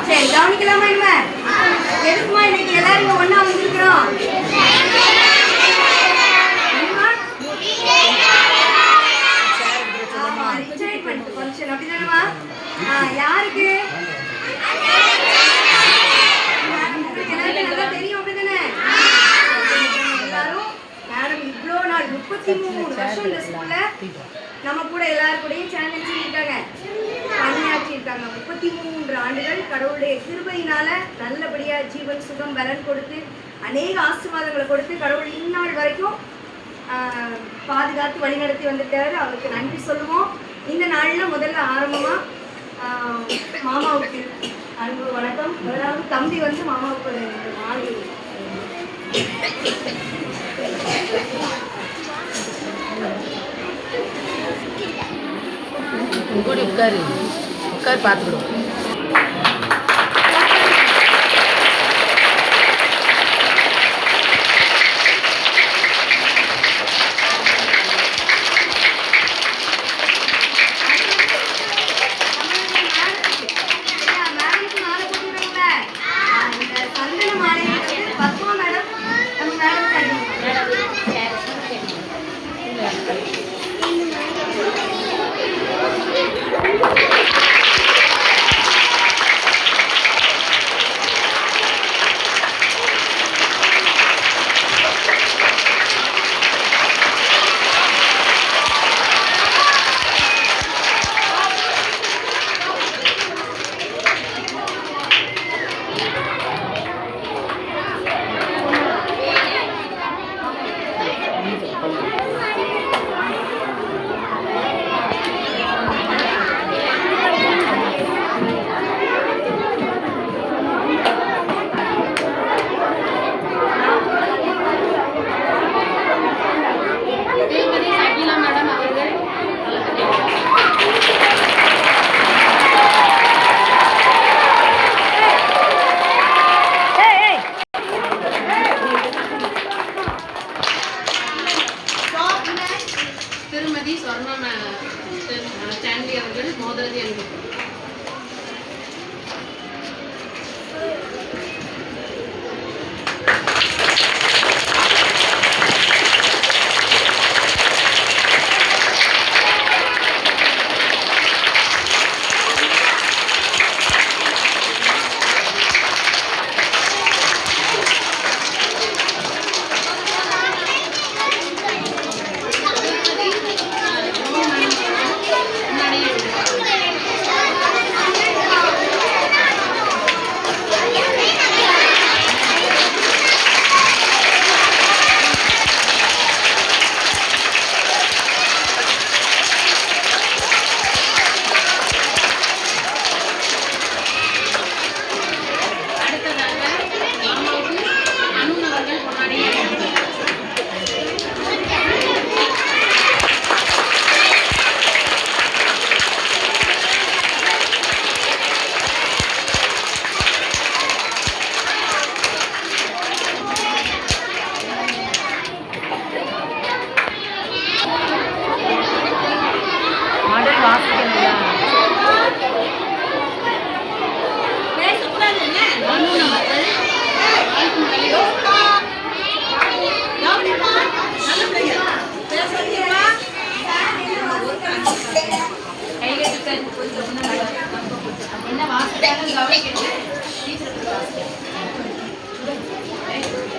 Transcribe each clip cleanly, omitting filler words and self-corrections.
சரி, கவனிக்கலாமா? இனிமே எதுக்குமா இன்னைக்கு எல்லாரும் ஒண்ணா வந்திருக்கிறோம்? அப்படிதானமா? யாருக்கு நல்லா தெரியும் அப்படிதானே? எல்லாரும் மேடம் இவ்வளோ நாள் 33 வருஷம் இந்த ஸ்கூல்ல நம்ம கூட எல்லாரும் கூடயும் சேலஞ்ச் பண்ணியிருக்காங்க, பணியாற்றி இருக்காங்க. 33 ஆண்டுகள் கடவுளுடைய கிருபையினால நல்லபடியா ஜீவன் சுகம் பலன் கொடுத்து அநேக ஆசீர்வாதங்களை கொடுத்து கடவுள் இந்நாள் வரைக்கும் பாதுகாத்து வழிநடத்தி வந்துட்டாரு. அவருக்கு நன்றி சொல்லுவோம். இந்த நாளில் முதல்ல ஆரம்பமாக மாமாவுக்கு அன்பு வணக்கம். முதலாவது தம்பி வந்து மாமாவுக்கு மாலை உட்காரு உட்காரு பார்த்துக்கிடும்.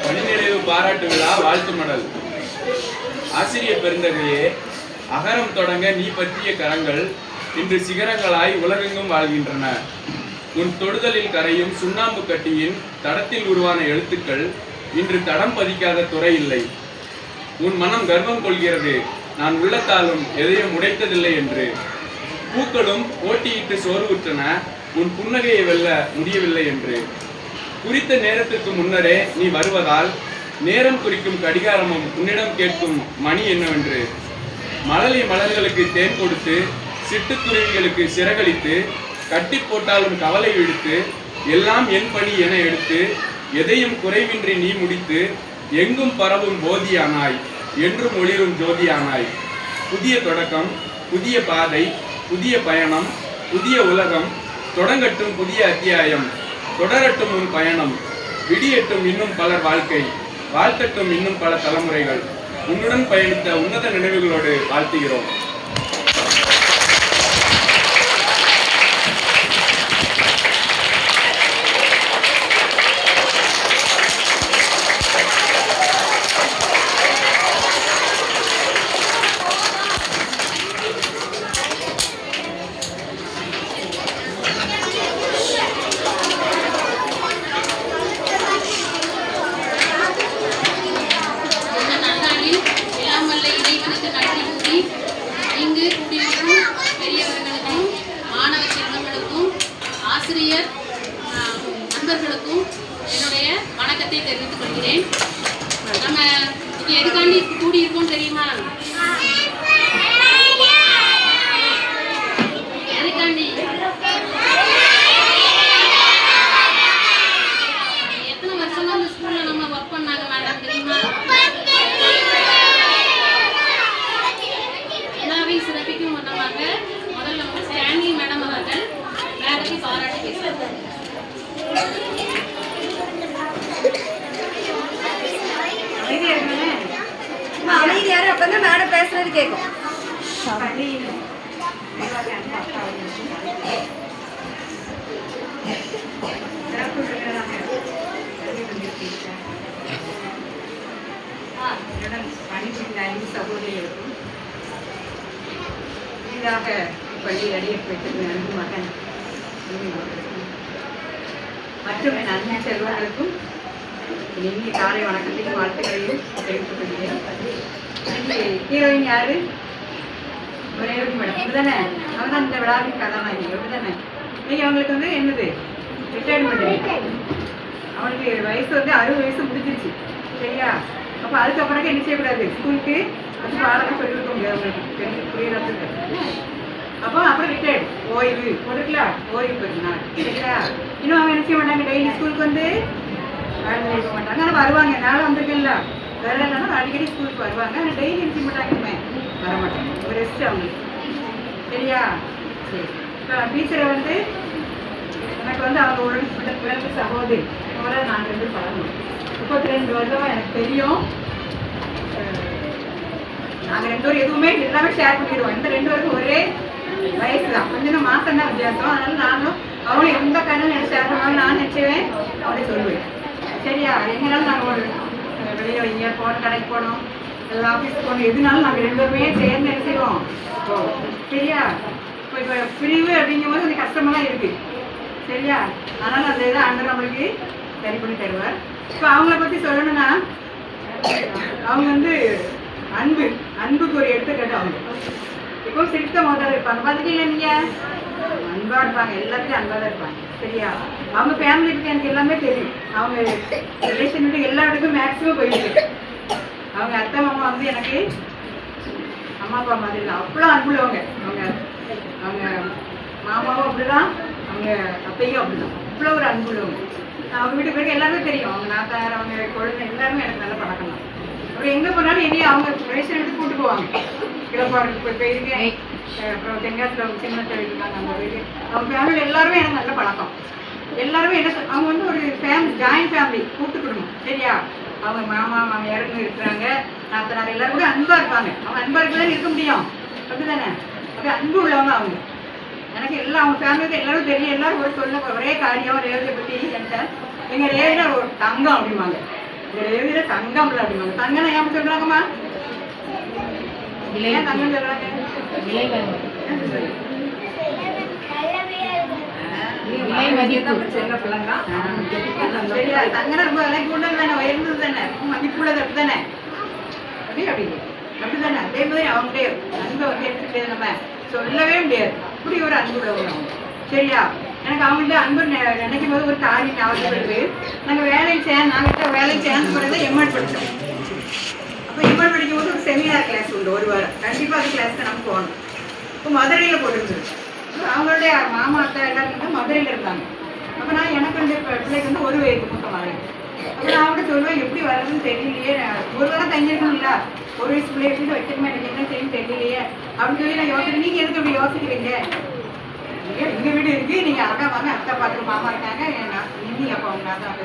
பணிநிறைவு பாராட்டு விழா வாழ்த்து மடல். ஆசிரியர் பெருந்தகையே, அகரம் தொடங்க நீ பற்றிய கரங்கள் இன்று சிகரங்களாய் உலகெங்கும் வாழ்கின்றன. உன் தொடுதலில் கரையும் சுண்ணாம்பு கட்டியின் தடத்தில் உருவான எழுத்துக்கள் இன்று தடம் பதிக்காத துறை இல்லை. உன் மனம் கர்வம் கொள்கிறது, நான் உள்ளத்தாலும் எதையும் உடைத்ததில்லை என்று. பூக்களும் போட்டியிட்டு சோர்வுற்றன, உன் புன்னகையை வெல்ல முடியவில்லை என்று. குறித்த நேரத்திற்கு முன்னரே நீ வருவதால் நேரம் குறிக்கும் கடிகாரமும் உன்னிடம் கேட்கும் மணி என்னவென்று. மழலை மலர்களுக்கு தேன் கொடுத்து சிட்டுக்குருவிகளுக்கு சிறகடித்து கட்டி போட்டாலும் கவலை விடுத்து எல்லாம் என் பணி என எடுத்து எதையும் குறைவின்றி நீ முடித்து எங்கும் பரவும் போதியானாய், என்றும் ஒளிரும் ஜோதியானாய். புதிய தொடக்கம், புதிய பாதை, புதிய பயணம், புதிய உலகம், தொடங்கட்டும் புதிய அத்தியாயம், தொடரட்டும் உன் பயணம், விடியட்டும் இன்னும் பலர் வாழ்க்கை, வாழ்த்தட்டும் இன்னும் பல தலைமுறைகள். உன்னுடன் பயணித்த உன்னத நினைவுகளோடு வாழ்த்துகிறோம். ஆசிரியர் நண்பர்களுக்கும் என்னுடைய வணக்கத்தை தெரிவித்துக் கொள்கிறேன். நம்ம இது எதுக்காண்டி கூடி இருக்கோம் தெரியுமா? எதுக்காண்டி? எத்தனை வருஷமா இந்த ஸ்கூல்ல நம்ம ஒர்க் பண்ணாங்க மேடம் தெரியுமா? எல்லாவையும் சிறப்பிக்கும் வண்ணமாக முதல்ல நம்ம ஸ்டான்லி மேடம் அவர்கள் மேடத்தை பாராட்டி பேசுறாங்க. அமைதியாரு, அப்பதான் மேடம் பேசுறது கேட்கும். சகோதரிகளுக்கும் புதிதாக பள்ளியில் அடியப்பட்டிருக்கும் அன்பு மகன் மற்றும் என் அன்பு செல்வங்களுக்கும் இனிய காலை வணக்கத்தையும் வாழ்த்துக்களையும் தெரிவித்துக் கொள்கிறேன். ஹீரோயின் யாரு? ஒரே ஒரு மேடம் அப்படிதானே? அவங்க தான் இந்த விழாவின் கதாநாயகி அப்படிதானே? நீங்க அவங்களுக்கு வந்து என்னது ரிட்டையர்மெண்ட், அவனுக்கு வயசு வந்து 60 வயசு முடிஞ்சிருச்சு சரியா? அப்போ அதுக்கப்புறம் என்ன செய்யக்கூடாது, ஸ்கூலுக்கு அது பாடத்தை சொல்லிக் கொடுக்க முடியாது அவங்களுக்கு புரியறதுக்கு. அப்போ அப்புறம் ரிட்டையர்டு ஓய்வு கொடுக்கலாம், ஓய்வு பெறுனார் சரியா? இன்னும் அவன் என்ன செய்ய மாட்டாங்க, டெய்லி ஸ்கூலுக்கு வந்து போக மாட்டாங்க. ஆனால் வருவாங்க, நானும் வந்திருக்கேன்ல வரலன்னா அடிக்கடி ஸ்கூலுக்கு வருவாங்க. ஆனால் டெய்லி என்ன செய்ய மாட்டாங்க, வர மாட்டாங்க. ஒரு ரெஸ்ட் அவங்களுக்கு சரியா? சரி. இப்போ டீச்சரை வந்து எனக்கு வந்து அவங்க உடம்பு சகோதரி அவரை நாங்கள் வந்து பழகணும். 32 வருஷமா எனக்கு தெரியும். நாங்கள் 2 பேரும் எதுவுமே எல்லாமே ஷேர் பண்ணிடுவோம். இந்த 2 பேருக்கும் ஒரே வயசு தான், கொஞ்சம் மாசம் தான் வித்தியாசம். அதனால நானும் அவளும் எந்த கண்ணு எனக்கு ஷேர் பண்ணுவாங்க நான் நினைச்சுவேன், அவளே சொல்லுவேன் சரியா? எங்கனாலும் நாங்கள் ஒரு வெளியில் எங்கேயா போகணும், கடைக்கு போகணும், எல்லா ஆஃபீஸ் போகணும், எதுனாலும் நாங்கள் 2 பேருமே சேர்ந்து என்ன செய்வோம் சரியா? இப்போ பிரிவு அப்படிங்கும் போது கொஞ்சம் கஷ்டமெல்லாம் இருக்கு சரியா? அதனால அந்த இதை ஆண்டவர் நம்மளுக்கு சரி பண்ணி தருவார். இப்போ அவங்கள பற்றி சொல்லணும்னா அவங்க வந்து அன்புக்கு ஒரு எடுத்துக்காட்டு. அவங்க இப்போ சிரித்த முதல்ல இருப்பாங்க, பார்த்துட்டீங்களா நீங்கள்? அன்பாக இருப்பாங்க, எல்லாத்துலையும் அன்பாக தான் இருப்பாங்க சரியா? அவங்க ஃபேமிலி பற்றி எனக்கு எல்லாமே தெரியும். அவங்க ரிலேஷன் விட்டு எல்லா இடத்துக்கும் மேக்ஸிமம் போயிருக்கு. அவங்க அத்தை மாமா வந்து எனக்கு அம்மா அப்பா மாதிரி இல்லை, அவ்வளோ அன்புள்ளவங்க. அவங்க மாமாவும் அப்படிதான், அவங்க அத்தையும் அப்படிதான், அவ்வளோ ஒரு அன்புள்ளவங்க. அவங்க வீட்டுக்கு பிறகு எல்லாருமே தெரியும். அவங்க நாத்தார், அவங்க குழந்தை எல்லாருமே எனக்கு நல்ல பழக்கம் தான். அப்புறம் எங்கே போனாலும் என்னையும் அவங்க ரேஷன் எடுத்து கூப்பிட்டு போவாங்க. கிளப்பாடு போயிருக்கேன், அப்புறம் தென்காசியில் சின்ன இருக்காங்க அவங்க வீடு. அவங்க ஃபேமிலி எல்லாருமே எனக்கு நல்ல பழக்கம். எல்லாருமே என்ன அவங்க வந்து ஒரு ஃபேமிலி, ஜாயின்ட் ஃபேமிலி, கூட்டு குடும்பம் சரியா? அவங்க மாமா மாமியாருன்னு இருக்கிறாங்க, நாத்தனார் எல்லாரும் கூட அன்பாக இருப்பாங்க. அவங்க அன்பாக இருக்கதான் இருக்க முடியும் அப்படிதானே? அப்படி அன்பு உள்ளவங்க அவங்க. எனக்கு எல்லாம் அவங்க ஃபேமிலிக்கு எல்லாரும் தெரியும். எல்லாரும் ஒரு சொல்ல ஒரே காரியம் ரேவதியை பற்றி என்கிட்ட, எங்கள் ரேவியில் ஒரு தங்கம் அப்படிம்பாங்க, எங்கள் ரேவியில் தங்கம் இல்லை அப்படிம்பாங்க. தங்கம்னா ஏன் சொல்கிறாங்கம்மா? ஏன் தங்கம் சொல்கிறாங்க? சரியா? தங்கம்னா ரொம்ப விலைக்கு உள்ளது தானே, உயர்ந்தது தானே, மதிப்புள்ளது அப்படிதானே? அப்படிதானே? அதே மாதிரி அவங்களே அன்பை வந்து எடுத்துட்டு நம்ம சொல்லவே முடியாது. அப்படி ஒரு அன்பு உள்ளவங்க அவங்க சரியா? எனக்கு அவங்கள்ட்ட அன்பு நினைக்கும் போது ஒரு காரியம் ஞாபகப்படுது. நாங்கள் வேலைக்கு சேர்ந்து போகிறத எம்எட் படித்தோம். அப்போ எம்எட் படிக்கும் போது ஒரு செமினார் கிளாஸ் உண்டு, ஒரு வாரம் கண்டிப்பாக அது கிளாஸ்க்கு நம்ம போகணும். இப்போ மதுரையில் போட்டுருந்தது. அவங்களுடைய மாமா அத்தை எல்லாருக்கும் மதுரையில் இருந்தாங்க. அப்போ நான் எனக்கு வந்து பிள்ளைக்கு வந்து 1 வயது மூத்த மகன். அப்போ நான் அவங்கள்ட்ட சொல்லுவேன், எப்படி வர்றதுன்னு தெரியலையே, ஒரு வாரம் தங்கியிருக்கணும்ல, 1 வயசு பிள்ளைய எப்படி வைக்கணுமா, எனக்கு என்ன செய்யணும் தெரியலையே அப்படின்னு சொல்லி நான் யோசிக்கிறேன். நீங்கள் எதுக்கு அப்படி யோசிக்கிறீங்க? எங்க வீடு இருக்கு, நீங்க அழகா வாங்க, அத்தை பார்த்துக்க, மாமா இருக்காங்க, இன்னி அப்பா அவங்க தான்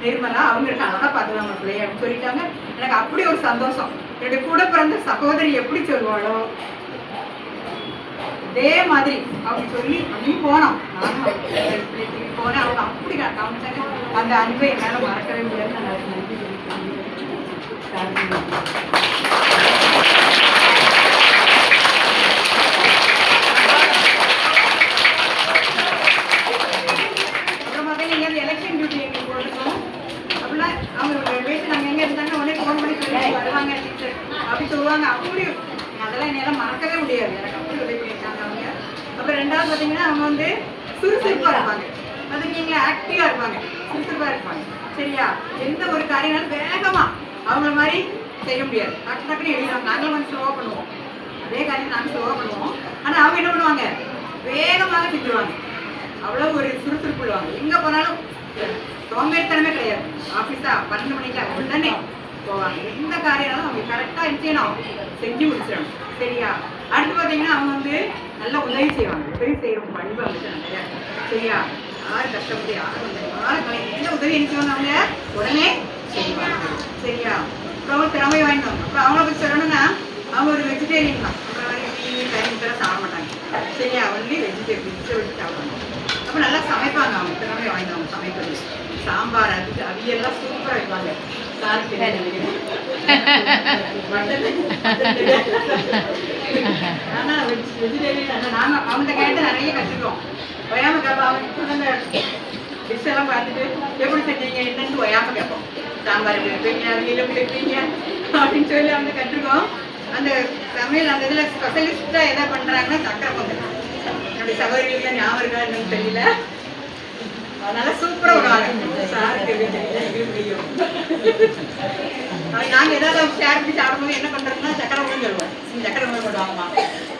நிர்மலா, அவங்க இருக்க அழகா பார்த்துக்கலாம் பிள்ளைய அப்படின்னு சொல்லிட்டாங்க. எனக்கு அப்படி ஒரு சந்தோஷம். என்னுடைய கூட பிறந்த சகோதரி எப்படி சொல்லுவாளோ அதே மாதிரி அவங்க சொல்லி அப்படியும் போனோம். நானும் பிள்ளைக்கு போனேன். அவங்க அப்படி காமிச்சாங்க. அந்த அன்பை என்னால் மறக்கவே முடியாது. நான் அதுக்கு நன்றி சொல்லிக்கிறேன். எலெக்ஷன் டியூட்டி எங்களுக்கு போட்டுருக்கோம். அப்படிலாம் அவங்க வீட்டு நாங்கள் எங்கே இருந்தாங்கன்னா உடனே ஃபோன் பண்ணி சொல்லி வருவாங்க டீச்சர் அப்படி சொல்லுவாங்க. அப்படி அதெல்லாம் என்னால் மறக்கவே முடியாது. எனக்கு அப்படி உதவி பண்ணியிருக்காங்க அவங்க. அப்புறம் ரெண்டாவது பார்த்தீங்கன்னா அவங்க வந்து சுறுசுறுப்பாக இருப்பாங்க. பார்த்தீங்களா, ஆக்டிவாக இருப்பாங்க, சுறுசுறுப்பாக இருப்பாங்க. சரியா, எந்த ஒரு காரியங்களும் வேகமாக அவங்கள மாதிரி செய்ய முடியாது. டக்கு டக்குன்னு எழுதிடுவாங்க. நாங்களும் வந்து ஸ்லோவாக பண்ணுவோம். அதே காரியம் நாங்கள் ஸ்லோவாக பண்ணுவோம். ஆனால் அவங்க என்ன பண்ணுவாங்க, வேகமாக செஞ்சுருவாங்க. அவ்வளோ ஒரு சுறுசுறுப்பு உள்ளவாங்க. எங்கே போனாலும் சோம்பேறித்தனமே கிடையாது. ஆஃபீஸா 12 மணிக்கு உடனே போவாங்க. எந்த காரியம் அவங்க கரெக்டாக இருந்துச்சுன்னா செஞ்சு முடிச்சிடணும். சரியா, அடுத்து பார்த்தீங்கன்னா அவங்க வந்து நல்லா உதவி செய்வாங்க. உதவி செய்கிற பண்பு அவங்க நிறையா. சரியா, யார் கஷ்டப்பட்டு யாரும் என்ன உதவி நினைச்சவங்க அவங்க உடனே செய்வாங்க. சரியா, அப்புறம் அவங்க திறமை வாங்கிடுவாங்க. அப்புறம் அவங்கள பற்றி சொல்லணும்னா அவங்க ஒரு வெஜிடேரியன் தான். அப்புறம் கறி சாப்பிட மாட்டாங்க. சரியா, ஒன்லி வெஜிடபிள் சாப்பிடுவாங்க. அப்போ நல்லா சமைப்பாங்க. அவங்க திறமை வாய்ந்தவங்க சமைக்கிறது. சாம்பார் அதுக்கு அவியெல்லாம் சூப்பராக வைப்பாங்க. ஆனால் வெஜிடேரியன் நாங்கள் அவங்க கேட்டு நிறைய கற்றுக்கோம். ஒயாம கேட்போம். அவங்க அந்த டிஷ் எல்லாம் பார்த்துட்டு எப்படி செஞ்சீங்க என்னன்னு ஒயாம கேட்போம். சாம்பார் எப்படி வைப்பீங்க, அவியல் எப்படி வைப்பீங்க அப்படின்னு சொல்லி அவங்க கற்றுக்கோம். அந்த சமையல் அந்த இதில் ஸ்பெஷலிஸ்டாக எதாவது பண்ணுறாங்கன்னா சக்கரை பொங்கல். என்னுடைய சகோதரிகளுக்கு ஞாபகம் இருக்கா என்னன்னு தெரியல. அதனால சூப்பரா விடுவாங்க. சாருக்கு தெரியும். நாங்க ஏதாவது ஷேர் பண்ணி சாப்பிடும்போது என்ன பண்றோம்னா சக்கரை பொங்கல் சொல்லுவோம். சக்கரை பொங்கல் போடுவாங்கம்மா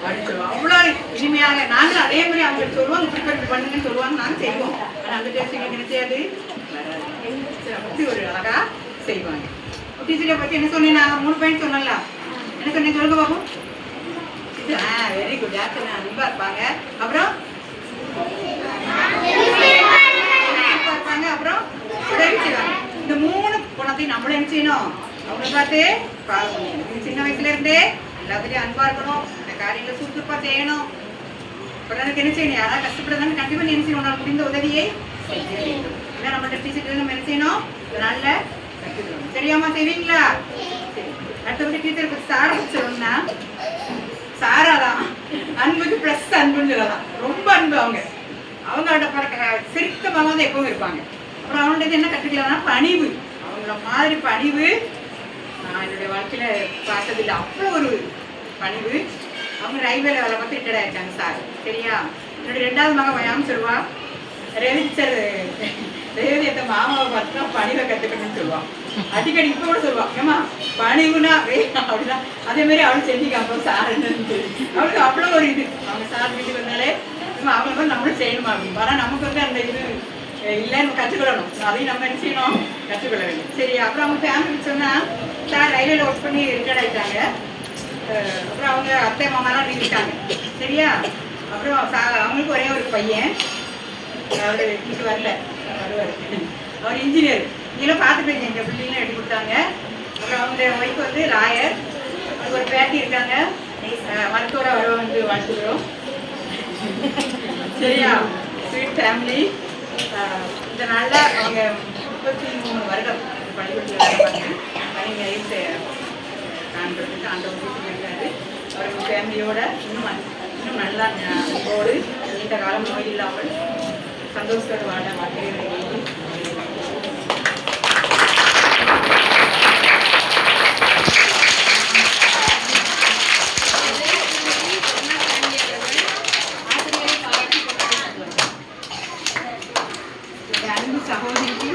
அப்படின்னு சொல்லுவோம். அவ்வளோ இனிமையாக நாங்களும் அதே மாதிரி அவங்க சொல்லுவாங்க, ப்ரிப்பேர் பண்ணுங்கன்னு சொல்லுவாங்க. நாங்கள் செய்வோம். ஆனால் அந்த டேஸ்ட் எங்களுக்கு நினைச்சாது அப்படி ஒரு அழகா செய்வாங்க. டீச்சரை பற்றி என்ன சொன்னேன், நாங்கள் 3 பாயிண்ட் சொன்னல. என்ன சொன்னேன் சொல்லுங்க பாப்போம். Very good. யாருக்கு அன்பா இருப்பாங்க, அப்புறம் இருப்பாங்க, அப்புறம் உதவி செய்வாங்க. இந்த 3 குணத்தையும் நம்மளும் என்ன செய்யணும், அவங்களை பார்த்து ஃபாலோ பண்ணணும். சின்ன வயசுல இருந்தே எல்லாத்துலேயும் அன்பா இருக்கணும். இந்த காரியங்களை சுறுசுறுப்பா செய்யணும். பிறனுக்கு என்ன செய்யணும், யாராவது கஷ்டப்படுறதான்னு கண்டிப்பாக என்ன செய்யணும், உங்களால் முடிந்த உதவியை செய்ய வேண்டும். இல்லை நம்மள்ட்ட டீச்சர் நம்ம என்ன செய்யணும், நல்ல கற்றுக்கணும். சரியாமா, செய்வீங்களா? சரி. அடுத்தபடி டீச்சர் பற்றி சாரை பற்றி சொல்லணும்னா சாராதான் அன்புக்கு ப்ளஸ் அன்புன்னு சொல்லலாம். ரொம்ப அன்பு. அவங்களோட சிரித்தமாக தான் எப்பவும் இருப்பாங்க. அப்புறம் அவங்கள்ட்ட என்ன கற்றுக்கலாம்னா பணிவு. அவங்கள மாதிரி பணிவு நான் என்னுடைய வாழ்க்கையில் பார்த்ததில்லை. அவ்வளோ ஒரு பணிவு. அவங்க ரயில்வேல வேலை பார்த்து ரிட்டையர்ட் ஆயிருக்காங்க சார். சரியா, என்னுடைய 2வது மகன் வயாமல் சொல்லுவா, ரேவதி எத்த மாமாவை பார்த்து தான் பணிவை கற்றுக்கணும்னு சொல்லுவான். அடிக்கடி இப்போ கூட சொல்லுவான், ஏமா பணிவுனா அப்படின்னா அதே மாதிரி அவளும் செஞ்சுக்காம சார் என்னன்னு அவளுக்கு அவ்வளோ ஒரு இது. அவங்க சார் வீட்டுக்கு வந்தாலே அவங்க நம்மளும் செய்யணுமா அப்படின்னு. ஆனால் நமக்கு வந்து அந்த இது இல்லைன்னு கற்றுக்கொள்ளணும். அதையும் நம்ம என்ன செய்யணும், கற்றுக்கொள்ள வேண்டும். சரி, அப்புறம் அவங்க ஃபேமிலி சொன்னால் சார் ரயில்வேல ஒர்க் பண்ணி ரிட்டையர்ட் ஆகிட்டாங்க. அப்புறம் அவங்க அத்தை மாமாலாம் இருக்காங்க. சரியா, அப்புறம் அவங்களுக்கு ஒரே ஒரு பையன். அவர் வீட்டு வரல, வருவார். அவர் இன்ஜினியர். நீங்களும் பார்த்துட்டு எங்கள் பில்டிங்லாம் எடுத்து கொடுத்தாங்க. அப்புறம் அவங்க ஒய்ஃப் வந்து லாயர். அவங்களுக்கு ஒரு பேட்டி இருக்காங்க. மருத்துவரை வர வந்து வாழ்த்துக்கிறோம். சரியா, ஸ்வீட் ஃபேமிலி. இந்த நாளில் அவங்க 33 வருடம் பள்ளிக்கூடத்தில் இருப்பாங்க. பணியை காண்பதற்கு அந்த ஒரு இருக்காரு. அவர் ஃபேமிலியோட இன்னும் நல்லா அன்போடு நீண்ட காலம் நோய் இல்லாமல் சந்தோஷத்தோடு வாழ வாழ்க்கையை அன்பு சகோதரிக்கு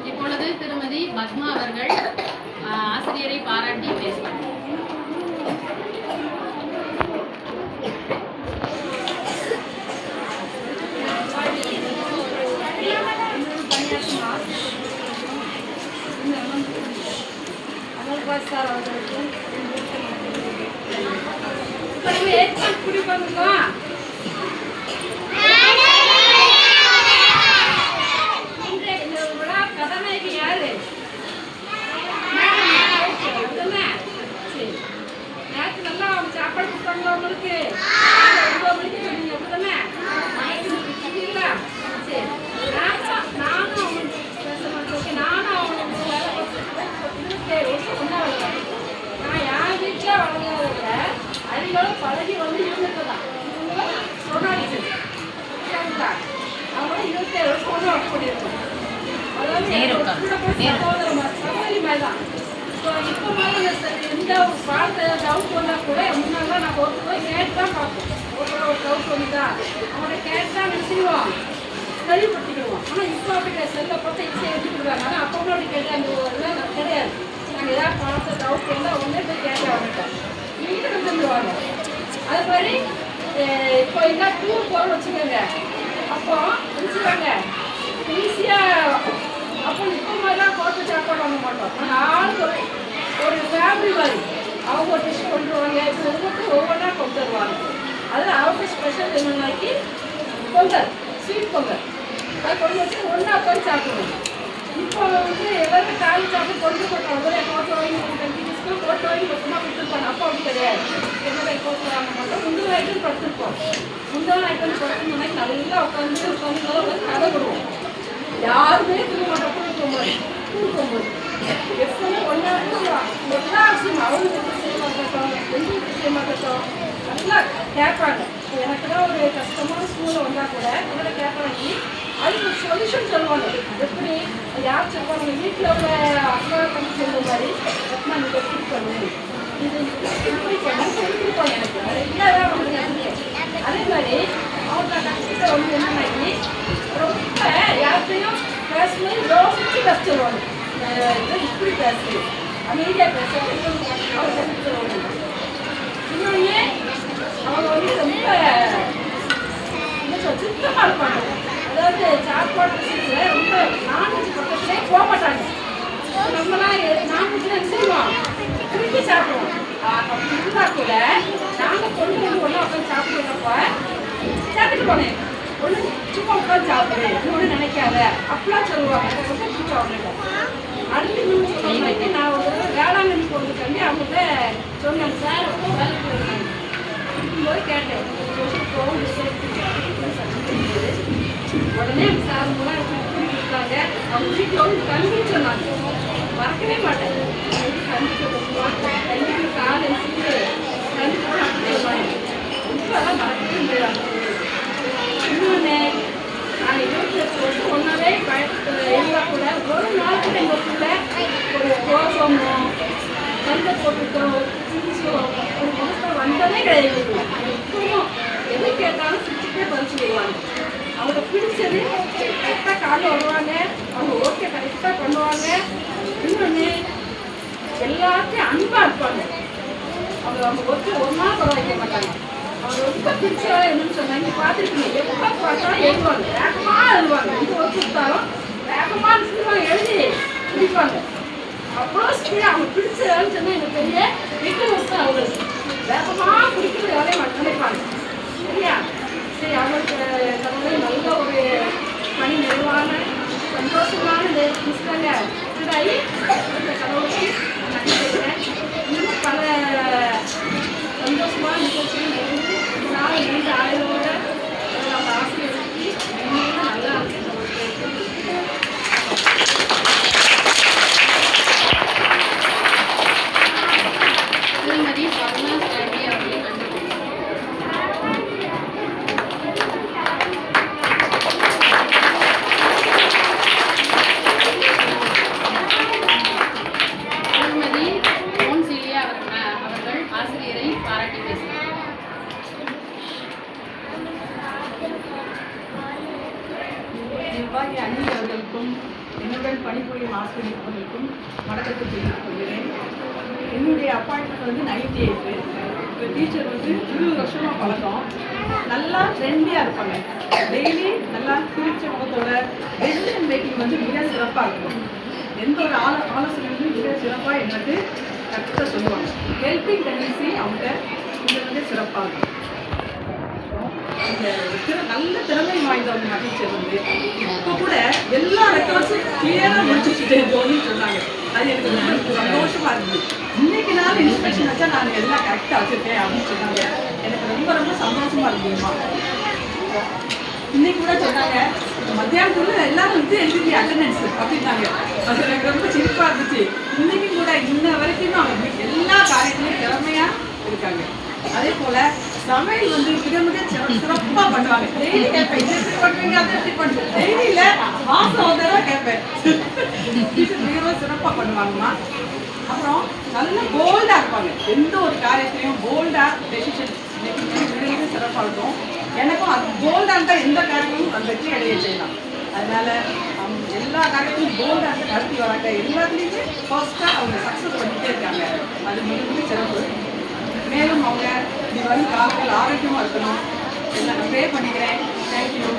இப்பொழுது திருமதி பத்மா அவர்கள் ஆசிரியரை பாராட்டி பேசுவார். பிரகாஷ் சார் அவர்களுக்கும் குடிப்பாங்க இந்த விழா கதாநாயகி யாரு? நேற்று நல்லா அவங்க சாப்பாடு கொடுத்தாங்களா உங்களுக்கு? 9 மணிக்கு சொன்னீங்க அப்படிதானே? சரி, நானும் அவங்களுக்கு பேச மாட்டேன். நானும் அவங்களுக்கு வேலை பார்த்து ஒன்றா வளர்றேன். நான் என் வீட்டில் வளர்ந்ததை விட அதிகளும் பழகி வந்து இருந்துட்டுதான் சொன்னாடி அவங்க 27 வருஷம் ஒன்று ஒர்க் பண்ணியிருக்கோம். அதாவது சகோதரி மாதிரி தான். ஸோ இப்போ மாதிரி எந்த பார்த்த டவுட் வந்தால் கூட முன்னாடி நான் ஒருத்தர் போய் கேட்டு தான் பார்ப்போம். ஒரு டவுட் வந்துட்டா அவங்களோட கேட்டு தான் நினைச்சிடுவோம், தெளிவுபடுத்திக்கிடுவோம். ஆனால் இப்போ அப்படி செல்லை பார்த்து ஈஸியாக எடுத்துக்கிடுவாங்க. ஆனால் அப்போ அப்படி கேட்டு அந்த இதெல்லாம் கிடையாது. நாங்கள் ஏதாவது பார்த்த டவுட் வந்தால் உடனே போய் கேட்க வந்துட்டோம். வீட்டுக்கு வந்துடுவாங்க. அது மாதிரி இப்போ என்ன டூர் போகிற வச்சுக்கோங்க. அப்போ நினச்சிடுவாங்க ஈஸியாக. அப்போ இப்போ மாதிரிலாம் ஹோட்டல் சாப்பாடு வாங்க மாட்டோம். நாங்கள் ஆளுக்கு ஒரு ஃபேமிலி மாதிரி அவங்க ஒரு டிஷ் கொண்டு வருவாங்க. இப்போ ஒவ்வொருத்தரும் ஒவ்வொன்றா கொண்டு வருவாங்க. அதில் அவங்க ஸ்பெஷல் என்னன்னாக்கி பொங்கல், ஸ்வீட் பொங்கல். அதை கொண்டு வச்சு ஒன்றா உட்காந்து சாப்பிடுவோம். இப்போ வந்து எல்லாருமே காலி சாப்பிட்டு கொண்டு போட்டோம். அதே ஹோட்டல் வாங்கி கண்டிப்பாக ஹோட்டல் வாங்கி மொத்தமாக கொடுத்துருப்பாங்க. அப்போ அப்படி கிடையாது. என்ன ஹோட்டல் வாங்க மாட்டோம். முந்தின ஐட்டம் படுத்துருப்போம். முந்தின ஐட்டம் படுத்தோம்னா நல்லா உட்காந்து கதை விடுவோம். யாருமே தூங்க மாட்டோம். தூங்கும்போது எப்பவுமே ஒன்றா எல்லா விஷயம் அவங்களுக்கு செய்ய மாட்டோம், எங்களுக்கு செய்ய மாட்டோம். நல்லா கேட்பாங்க. எனக்கு தான் ஒரு கஷ்டமான சூழ்நிலை வந்தால் கூட என்னோட கேட்பாங்க. அதுக்கு ஒரு சொல்யூஷன் சொல்லுவாங்க. எப்படி யார் சொல்லுவாங்க? வீட்டில் உள்ள அக்கா பண்ணி சொல்லுற மாதிரி எப்பமா நீங்கள் எப்படி பண்ணணும், இது எப்படி பண்ணணும் சொல்லி கொடுப்பாங்க. எனக்கு நிறையா அவங்க அதே மாதிரி அவங்க கஷ்டத்தை வந்து என்னன்னாக்கி ரொம்ப யார்கிட்டையும் பேசும்போது யோசிச்சு பேச சொல்லுவாங்க. இப்படி பேசு, அமைதியாக பேச அவங்க கஷ்டம் சொல்லுவாங்க. இன்னொன்று அவங்க வந்து ரொம்ப என்ன சொல் சுத்தமாக இருப்பாங்க. அதாவது சாப்பாடு விஷயத்தில் ரொம்ப நான்வெஜ் பக்கத்துலேயே போக மாட்டாங்க. நம்மளாம் நான்வெஜ் என்ன செய்வோம்? திருப்பி சாப்பிடுவோம். அப்படி இருந்தால் கூட நாங்கள் கொண்டு வந்து ஒன்றா உட்காந்து சாப்பிடுறப்ப சேர்த்துட்டு போனேன். ஒன்று சும்மா உட்காந்து சாப்பிடு, ஒன்றும் நினைக்காத அப்படிலாம் சொல்லுவாங்க. அவங்கள்ட்ட அடுத்து இன்னும் சொல்லுவாங்க. நான் ஒரு வேளாங்கண்ணி போகிறதுக்காண்டி அவங்கள்ட்ட சொன்னேன். சார் வேலைக்கு போயிருந்தாங்க. இருக்கும்போது கேட்டேன் உடனே சார் கூட கொடுத்தாங்க. அவங்க வீட்டில் வந்து கல்வி சொன்னாங்க. மறக்கவே மாட்டேன். கல்விக்கு காலை கல்வி சொல்லுவாங்க. இப்போலாம் மறக்கவே முடியாது. இன்னொன்று நான் 28 வருஷம் ஒன்றாவே இருந்தால் கூட ஒரு நாள் கூட எங்களுக்குள்ள ஒரு கோபமோ சண்டை போட்டுட்டோம் ஒரு மனசில் வந்ததே கிடையாது. இப்பவும் எது கேட்டாலும் சிரிச்சுட்டே பதில் சொல்லுவாங்க. அவங்க பிடிச்சது கரெக்டாக காலையில் வருவாங்க. அவங்க ஓகே கரெக்டாக பண்ணுவாங்க. இன்னொன்று எல்லாத்தையும் அன்பாக இருப்பாங்க. அவங்க ஒருத்தர் ஒரு நாள் குறை வைக்க மாட்டாங்க. அவங்க ரொம்ப பிடிச்சவா என்னன்னு சொன்னாங்க. நீங்கள் பார்த்துருக்கீங்க. எப்போ பார்த்தாலும் எழுதுவாங்க, வேகமாக எழுதுவாங்க. எந்த ஒர்க் கொடுத்தாலும் வேகமாக எழுதுவாங்க, எழுதி பிடிப்பாங்க. அவ்வளோ ஸ்பீடாக அவங்க பிடிச்ச வேலைன்னு சொன்னால் எனக்கு பெரிய வீட்டு ஒர்க் தான். அவங்களுக்கு வேகமாக பிடிக்கிற வேலையை நினைப்பாங்க. சரியா? சரி, அவங்களுக்கு கடவுளை நல்ல ஒரு பணி நிறைவான சந்தோஷமான மிஸ்டாங்க இதாகி இந்த கடவுளுக்கு நன்றி செய்கிறேன். இன்னும் பல சந்தோஷமான நிகழ்ச்சிகள் நிறைந்து நாள் 2 ஆயுளோட நம்ம ஆசிரியர்களுக்கு இன்னும் நல்லா இருக்கு. திருமதி பத்மா ஸ்டாண்டி அவர்கள் நன்றி. திருமதி மோன்சிலியா அவர்கள் ஆசிரியரை பாராட்டி பேசினார். நிர்வாகி அனில் அவர்களுக்கும் என்னுடன் பணிபுரியும் ஆசிரியர்களுக்கும் வணக்கத்தை தெரிவித்துக் கொள்கிறேன். என்னுடைய அப்பாயின்மெண்ட் வந்து 98. இப்போ டீச்சர் வந்து 20 வருஷமாக பழக்கம். நல்லா ட்ரெண்டியாக இருப்பாங்க. டெய்லி நல்லா சிரிச்ச முகத்தோட டெசிஷன் மேக்கிங் வந்து மிக சிறப்பாக இருக்கும். எந்த ஒரு ஆலோசனையும் மிக சிறப்பாக எனக்கு கரெக்டாக சொல்லுவாங்க. ஹெல்பிங் டெண்டன்சி அவங்க இது சிறப்பாக இருக்கும். இந்த நல்ல திறமை வாய்ந்தவங்க டீச்சர் இப்போ கூட எல்லா ரெக்கார்ட்ஸும் கிளியராக முடிச்சுட்டேன் தோனின்னு சொன்னாங்க. அது எனக்கு ரொம்ப சந்தோஷமா இருந்தது. இன்னைக்கு நாள் இன்ஸ்பெக்ஷன் வச்சா நான் எல்லாம் கரெக்டாக வச்சுருக்கேன் அப்படின்னு சொன்னாங்க. எனக்கு ரொம்ப ரொம்ப சந்தோஷமா இருந்ததுமா. இன்னைக்கு கூட சொன்னாங்க மத்தியானத்துல எல்லாரும் எழுதி அட்டண்டன்ஸ் அப்படின்னாங்க. அது எனக்கு ரொம்ப சிரிப்பா இருந்துச்சு. இன்னைக்கு கூட இன்ன வரைக்கும் அவங்க எல்லா காரியத்திலையும் திறமையா இருக்காங்க. அதே போல சமையல் மிக மிக சிறப்பா பண்ணுவாங்க. டெய்லி கேட்பேன், இது எப்படி பண்ணுவீங்க, அதை எப்படி பண்ணுவீங்க, டெய்லியில மாசம் ஒரு தடவை கேட்பேன். மிக சிறப்பா பண்ணுவாங்கம்மா. அப்புறம் நல்ல போல்டா இருப்பாங்க. எந்த ஒரு காரியத்திலையும் போல்டா டெசிஷன் மிக சிறப்பா இருக்கும். எனக்கும் அது போல்டா இருந்தா எந்த காரியமும் அந்த வெற்றி அடைய செய்யலாம். அதனால அவங்க எல்லா காரியத்தையும் போல்டா நடத்தி வராங்க. எல்லாத்துலேயுமே ஃபர்ஸ்டா அவங்க சக்ஸஸ் பண்ணிட்டே இருக்காங்க. அது மிக மிக சிறப்பு. மேலும் அவங்க இது வரும் காலங்கள் ஆரோக்கியமாக இருக்கணும். எல்லாம் நான் ப்ரே பண்ணிக்கிறேன். தேங்க்யூ.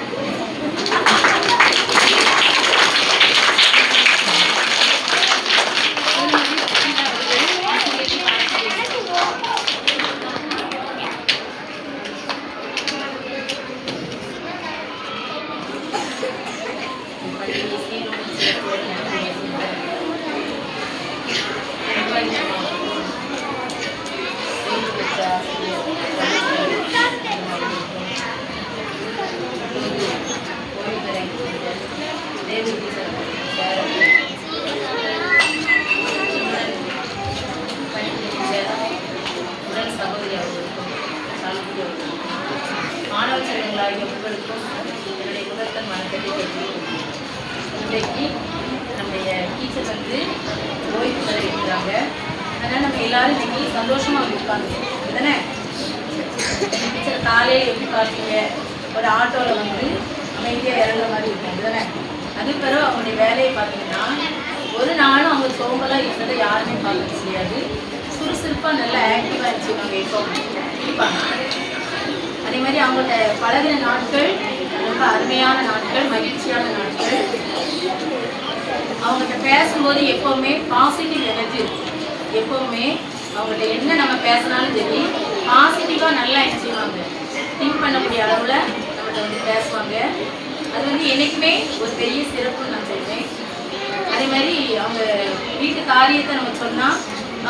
மாணவ செல்வங்களாகிய உங்களுக்கும் என்னுடைய முதற்கண் வணக்கத்தை தெரிவிக்கிறேன். இன்றைக்கு நம்முடைய டீச்சர் ஓய்வு பெற இருக்கிறாங்க. அதனால் நம்ம எல்லாரும் இன்னைக்கு சந்தோஷமாக இருக்காங்க. இதுதானே டீச்சர் காலையில் எப்படி பார்த்தீங்க, ஒரு ஆட்டோவில் அமைதியாக இறங்குற மாதிரி இருக்கும். இதுதானே அது பிறகு அவங்களுடைய வேலையை பார்த்தீங்கன்னா ஒரு நாளும் அவங்க சோம்பலாக இருந்ததை யாருமே பார்க்க முடியாது. சுறுசுறுப்பாக நல்லா ஆக்டிவாக இருந்துச்சுக்காங்க. இப்போ இருப்பாங்க. அதே மாதிரி அவங்கள்ட்ட பழகின நாட்கள் ரொம்ப அருமையான நாட்கள், மகிழ்ச்சியான நாட்கள். அவங்கள்ட்ட பேசும்போது எப்போவுமே பாசிட்டிவ் எனர்ஜி இருக்கும். எப்போவுமே அவங்கள்ட்ட என்ன நம்ம பேசினாலும் சரி பாசிட்டிவாக நல்லா செய்வாங்க. திங்க் பண்ணக்கூடிய அளவில் நம்மகிட்ட பேசுவாங்க. அது என்றைக்குமே ஒரு பெரிய சிறப்புன்னு நான் சொல்வேன். அதே மாதிரி அவங்க வீட்டு காரியத்தை நம்ம சொன்னால்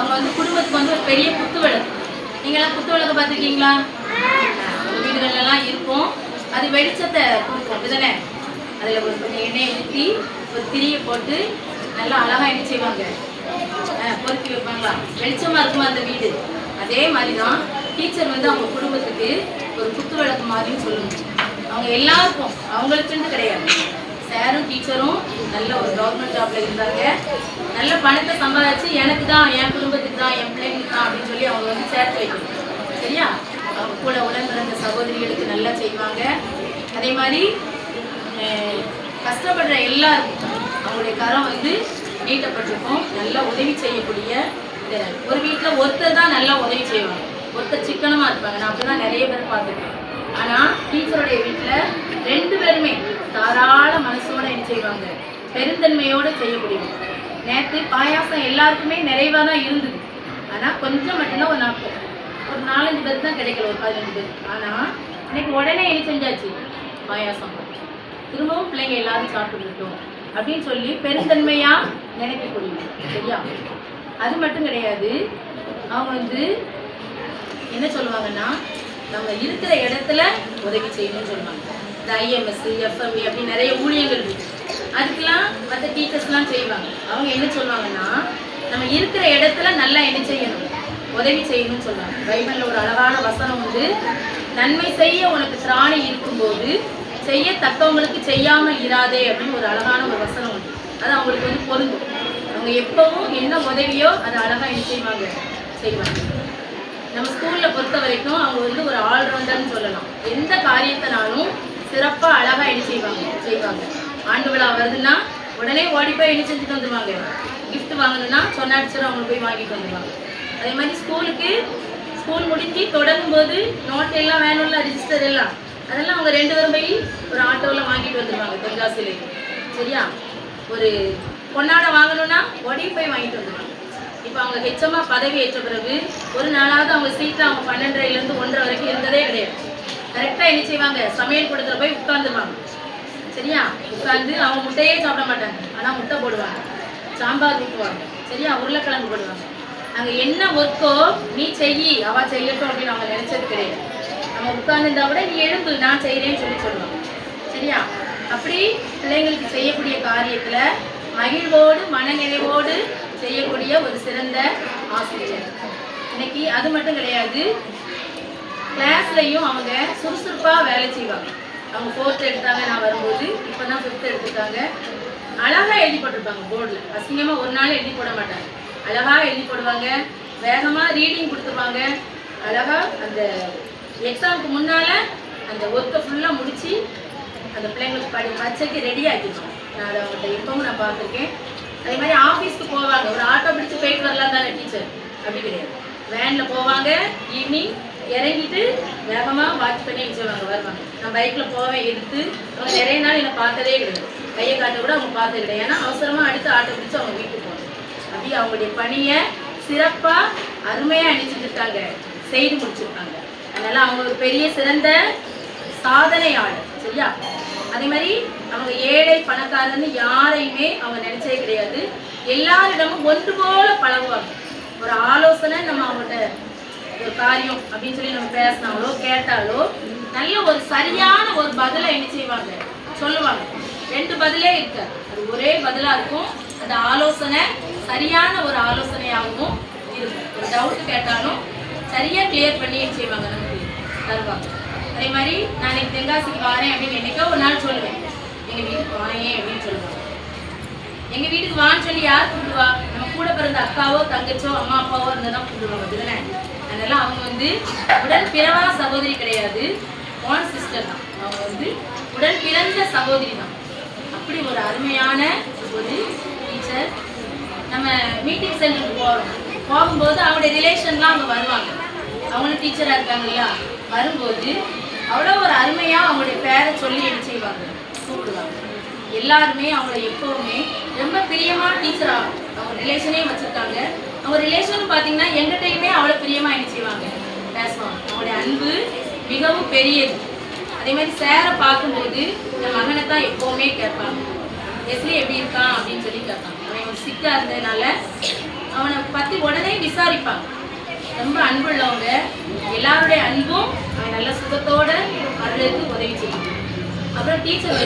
அவங்க குடும்பத்துக்கு ஒரு பெரிய குத்து விளக்கு. நீங்களாம் குத்து விளக்கு பார்த்துருக்கீங்களா? வீடுகள்லாம் இருக்கும். அது வெளிச்சத்தை கொடுக்கும். அப்படிதானே? அதில் ஒரு கொஞ்சம் எண்ணெயை ஊற்றி ஒரு திரியை போட்டு நல்லா அழகாக என்ன செய்வாங்க, பொறுக்கி வைப்பாங்களா? வெளிச்சமாக இருக்குமா அந்த வீடு? அதே மாதிரி தான் டீச்சர் அவங்க குடும்பத்துக்கு ஒரு குத்து விளக்கு மாதிரின்னு சொல்லுவாங்க. அவங்க எல்லாருக்கும் அவங்களுக்குன்னு கிடையாது. சாரும் டீச்சரும் நல்ல ஒரு கவர்மெண்ட் ஜாப்ல இருந்தாங்க. நல்ல பணத்தை சம்பாதிச்சு எனக்கு தான், என் குடும்பத்துக்கு தான், என் பிள்ளைங்களுக்கு தான் அப்படின்னு சொல்லி அவங்க சேர்த்து வைக்கணும். சரியா? அவங்க கூட உடன் பிறந்த சகோதரிகளுக்கு நல்லா செய்வாங்க. அதே மாதிரி கஷ்டப்படுற எல்லாருக்கும் அவங்களுடைய கரம் நீட்டப்பட்டிருக்கும். நல்லா உதவி செய்யக்கூடிய ஒரு வீட்டில் ஒருத்தர் தான் நல்லா உதவி செய்வாங்க. ஒருத்தர் சிக்கனமாக இருப்பாங்க. நான் அப்படி தான் நிறைய பேர் பார்த்துருக்கேன். ஆனால் டீச்சருடைய வீட்டில் 2 பேருமே தாராள மனசோட என்ன செய்வாங்க, பெருந்தன்மையோடு செய்யக்கூடியவங்க. நேற்று பாயாசம் எல்லாருக்குமே நிறைவாக தான் இருந்தது. ஆனால் கொஞ்சம் மட்டும்தான் ஒரு 4-5 பேருக்கு தான் கிடைக்கல, ஒரு 15 பேர். ஆனால் இன்னைக்கு உடனே என்ன செஞ்சாச்சு, பாயாசம் திரும்பவும் பிள்ளைங்க எல்லாரும் சாப்பிட்டுக்கிட்டோம் அப்படின்னு சொல்லி பெருந்தன்மையாக நினைக்கக்கூடியவங்க. சரியா? அது மட்டும் கிடையாது. அவங்க என்ன சொல்லுவாங்கன்னா, நம்ம இருக்கிற இடத்துல உதவி செய்யணும்னு சொல்லுவாங்க. இந்த IMS, FME அப்படின்னு நிறைய ஊழியங்கள் இருக்கு. அதுக்கெல்லாம் மற்ற டீச்சர்ஸ்லாம் செய்வாங்க. அவங்க என்ன சொல்லுவாங்கன்னா, நம்ம இருக்கிற இடத்துல நல்லா என்ன செய்யணும், உதவி செய்யணும்னு சொல்லுவாங்க. பைபிளில் ஒரு அழகான வசனம் நன்மை செய்ய உனக்கு திராணி இருக்கும்போது செய்யத்தக்கவங்களுக்கு செய்யாமல் இராதே அப்படின்னு ஒரு அழகான ஒரு வசனம் அது அவங்களுக்கு பொருந்தும். அவங்க எப்பவும் என்ன உதவியோ அதை அழகாக என்ன செய்வாங்க. நம்ம ஸ்கூலில் பொறுத்த வரைக்கும் அவங்க ஒரு ஆல்ரவுண்டர்னு சொல்லலாம். எந்த காரியத்தினாலும் சிறப்பாக அழகாக என்ன செய்வாங்க. ஆண்டு விழா வருதுன்னா உடனே ஓடி போய் என்ன செஞ்சுட்டு வந்துடுவாங்க. கிஃப்ட் வாங்கணும்னா சொன்னாடிச்சரும் அவங்க போய் வாங்கிட்டு வந்துடுவாங்க. அதே மாதிரி ஸ்கூல் முடிஞ்சு தொடங்கும் போது நோட் எல்லாம் வேணும்ல, ரிஜிஸ்டர் எல்லாம், அதெல்லாம் அவங்க 2 பேரும் போய் ஒரு ஆட்டோவில் வாங்கிட்டு வந்துடுவாங்க. தென்காசியில. சரியா? ஒரு பொன்னாடை வாங்கணும்னா ஓடி போய் வாங்கிட்டு வந்துடுவாங்க. இப்போ அவங்க ஹெச்எம்மா பதவி ஏற்ற பிறகு ஒரு நாளாவது அவங்க சீட்டில் அவங்க 12:30 1:30 வரைக்கும் இருந்ததே கிடையாது. கரெக்டாக என்ன செய்வாங்க, சமையல் கூடத்தில் போய் உட்காந்துருவாங்க. சரியா, உட்காந்து அவங்க முட்டையே சாப்பிட மாட்டாங்க, ஆனால் முட்டை போடுவாங்க, சாம்பார் ஊற்றுவாங்க, சரியா, உருளைக்கிழங்கு போடுவாங்க. அங்கே என்ன ஒர்க்கோ நீ செய்யி அவ செய்யட்டும் அப்படின்னு அவங்க நினைச்சது கிடையாது. நம்ம உட்கார்ந்துருந்தா கூட நீ எழுந்து நான் செய்கிறேன்னு சொல்லுவாங்க. சரியா, அப்படி பிள்ளைங்களுக்கு செய்யக்கூடிய காரியத்தில் மகிழ்வோடு மனநிறைவோடு செய்யக்கூடிய ஒரு சிறந்த ஆசிரியர். இன்னைக்கு அது மட்டும் கிடையாது, கிளாஸ்லையும் அவங்க சுறுசுறுப்பாக வேலை செய்வாங்க. அவங்க 4th எடுத்தாங்க நான் வரும்போது, இப்போ தான் 5th எடுத்துட்டாங்க. அழகாக எழுதி போட்டிருப்பாங்க போர்டில், அசிங்கமாக ஒரு நாள் எழுதி போட மாட்டாங்க, அழகாக எழுதி போடுவாங்க. வேகமாக ரீடிங் கொடுத்துருவாங்க. அழகாக அந்த எக்ஸாமுக்கு முன்னால் அந்த ஒர்க்கை ஃபுல்லாக முடித்து அந்த பிள்ளைங்களுக்கு பரீட்சைக்கு ரெடி ஆக்கிடுவாங்க. நான் அதை அவங்கள்ட்ட எப்பவும் நான் பார்த்துருக்கேன். அதே மாதிரி ஆஃபீஸ்க்கு போவாங்க, ஒரு ஆட்டோ பிடிச்சி போயிட்டு வரலாம் தானே டீச்சர், அப்படி கிடையாது. வேனில் போவாங்க, ஈவினிங் இறங்கிட்டு வேகமாக வாட்ச் பண்ணி வச்சுருவாங்க, வருவாங்க. நான் பைக்கில் போவேன் எடுத்து. அவங்க நிறைய நாள் என்னை பார்த்ததே கிடையாது, கையை காட்ட கூட அவங்க பார்த்தது கிடையாது. ஏன்னா அவசரமாக அடுத்து ஆட்டோ பிடிச்சி அவங்க வீட்டுக்கு போவாங்க. அப்படி அவங்களுடைய பணியை சிறப்பாக அருமையாக அணிச்சிருக்காங்க, செய்து முடிச்சிருக்காங்க. அதனால் அவங்க ஒரு பெரிய சிறந்த சாதனையாளர். சரியா, அதே மாதிரி அவங்க ஏழை பணக்காரன்னு யாரையுமே அவங்க நினைச்சே கிடையாது. எல்லாரிடமும் ஒன்று போல பழகுவாங்க. ஒரு ஆலோசனை நம்ம அவங்கள்ட்ட ஒரு காரியம் அப்படின்னு சொல்லி நம்ம பேசினாலோ கேட்டாலோ நல்ல ஒரு சரியான ஒரு பதிலை என்ன செய்வாங்க, சொல்லுவாங்க. 2 பதிலே இருக்காது, அது ஒரே பதிலாக இருக்கும். அந்த ஆலோசனை சரியான ஒரு ஆலோசனையாகவும் இருக்கும். ஒரு டவுட் கேட்டாலும் சரியாக கிளியர் பண்ணி என்ன செய்வாங்க, நமக்கு தருவாங்க. அதே மாதிரி நான் இன்னைக்கு தென்காசிக்கு வரேன் அப்படின்னு என்னைக்கோ ஒரு நாள் சொல்லுவேன், எங்கள் வீட்டுக்கு வாங்க அப்படின்னு சொல்லுவாங்க. எங்கள் வீட்டுக்கு வான்னு சொல்லி யார் கூப்பிடுவா, நம்ம கூட பிறந்த அக்காவோ தங்கச்சோ அம்மா அப்பாவோ இருந்தால் தான் கூப்பிடுவாங்க, அதுதானே. அதனால அவங்க உடன் பிறவா சகோதரி கிடையாது, ஓன் சிஸ்டர் தான். அவங்க உடன் பிறந்த சகோதரி தான். அப்படி ஒரு அருமையான ஒரு டீச்சர். நம்ம மீட்டிங் சென்டருக்கு போகும்போது அவங்களுடைய ரிலேஷன்லாம் அவங்க வருவாங்க. அவங்களும் டீச்சராக இருக்காங்கல்ல, வரும்போது அவ்வளோ ஒரு அருமையாக அவங்களுடைய பேரை சொல்லி என்ன செய்வாங்க, கூப்பிடுவாங்க. எல்லாருமே அவங்கள எப்போவுமே ரொம்ப பிரியமான டீச்சராக அவங்க ரிலேஷனே வச்சுருக்காங்க. அவங்க ரிலேஷன் பார்த்தீங்கன்னா எங்கிட்டையுமே அவ்வளோ பிரியமாக என்ன செய்வாங்க, பேசுவாங்க. அவங்களுடைய அன்பு மிகவும் பெரியது. அதே மாதிரி சேரை பார்க்கும்போது என் மகனை தான் எப்போவுமே கேட்பாங்க, எஸ்லி எப்படி இருக்கான் அப்படின்னு சொல்லி கேட்பாங்க. அவன் ஒரு சிக்காக இருந்ததுனால அவனை பற்றி உடனே விசாரிப்பாங்க. ரொம்ப அன்புள்ளவங்க. எல்லாருடைய அன்பும் அவன் நல்ல சுகத்தோடு வர்றதுக்கு உதவி செய்யும். அப்புறம் டீச்சர்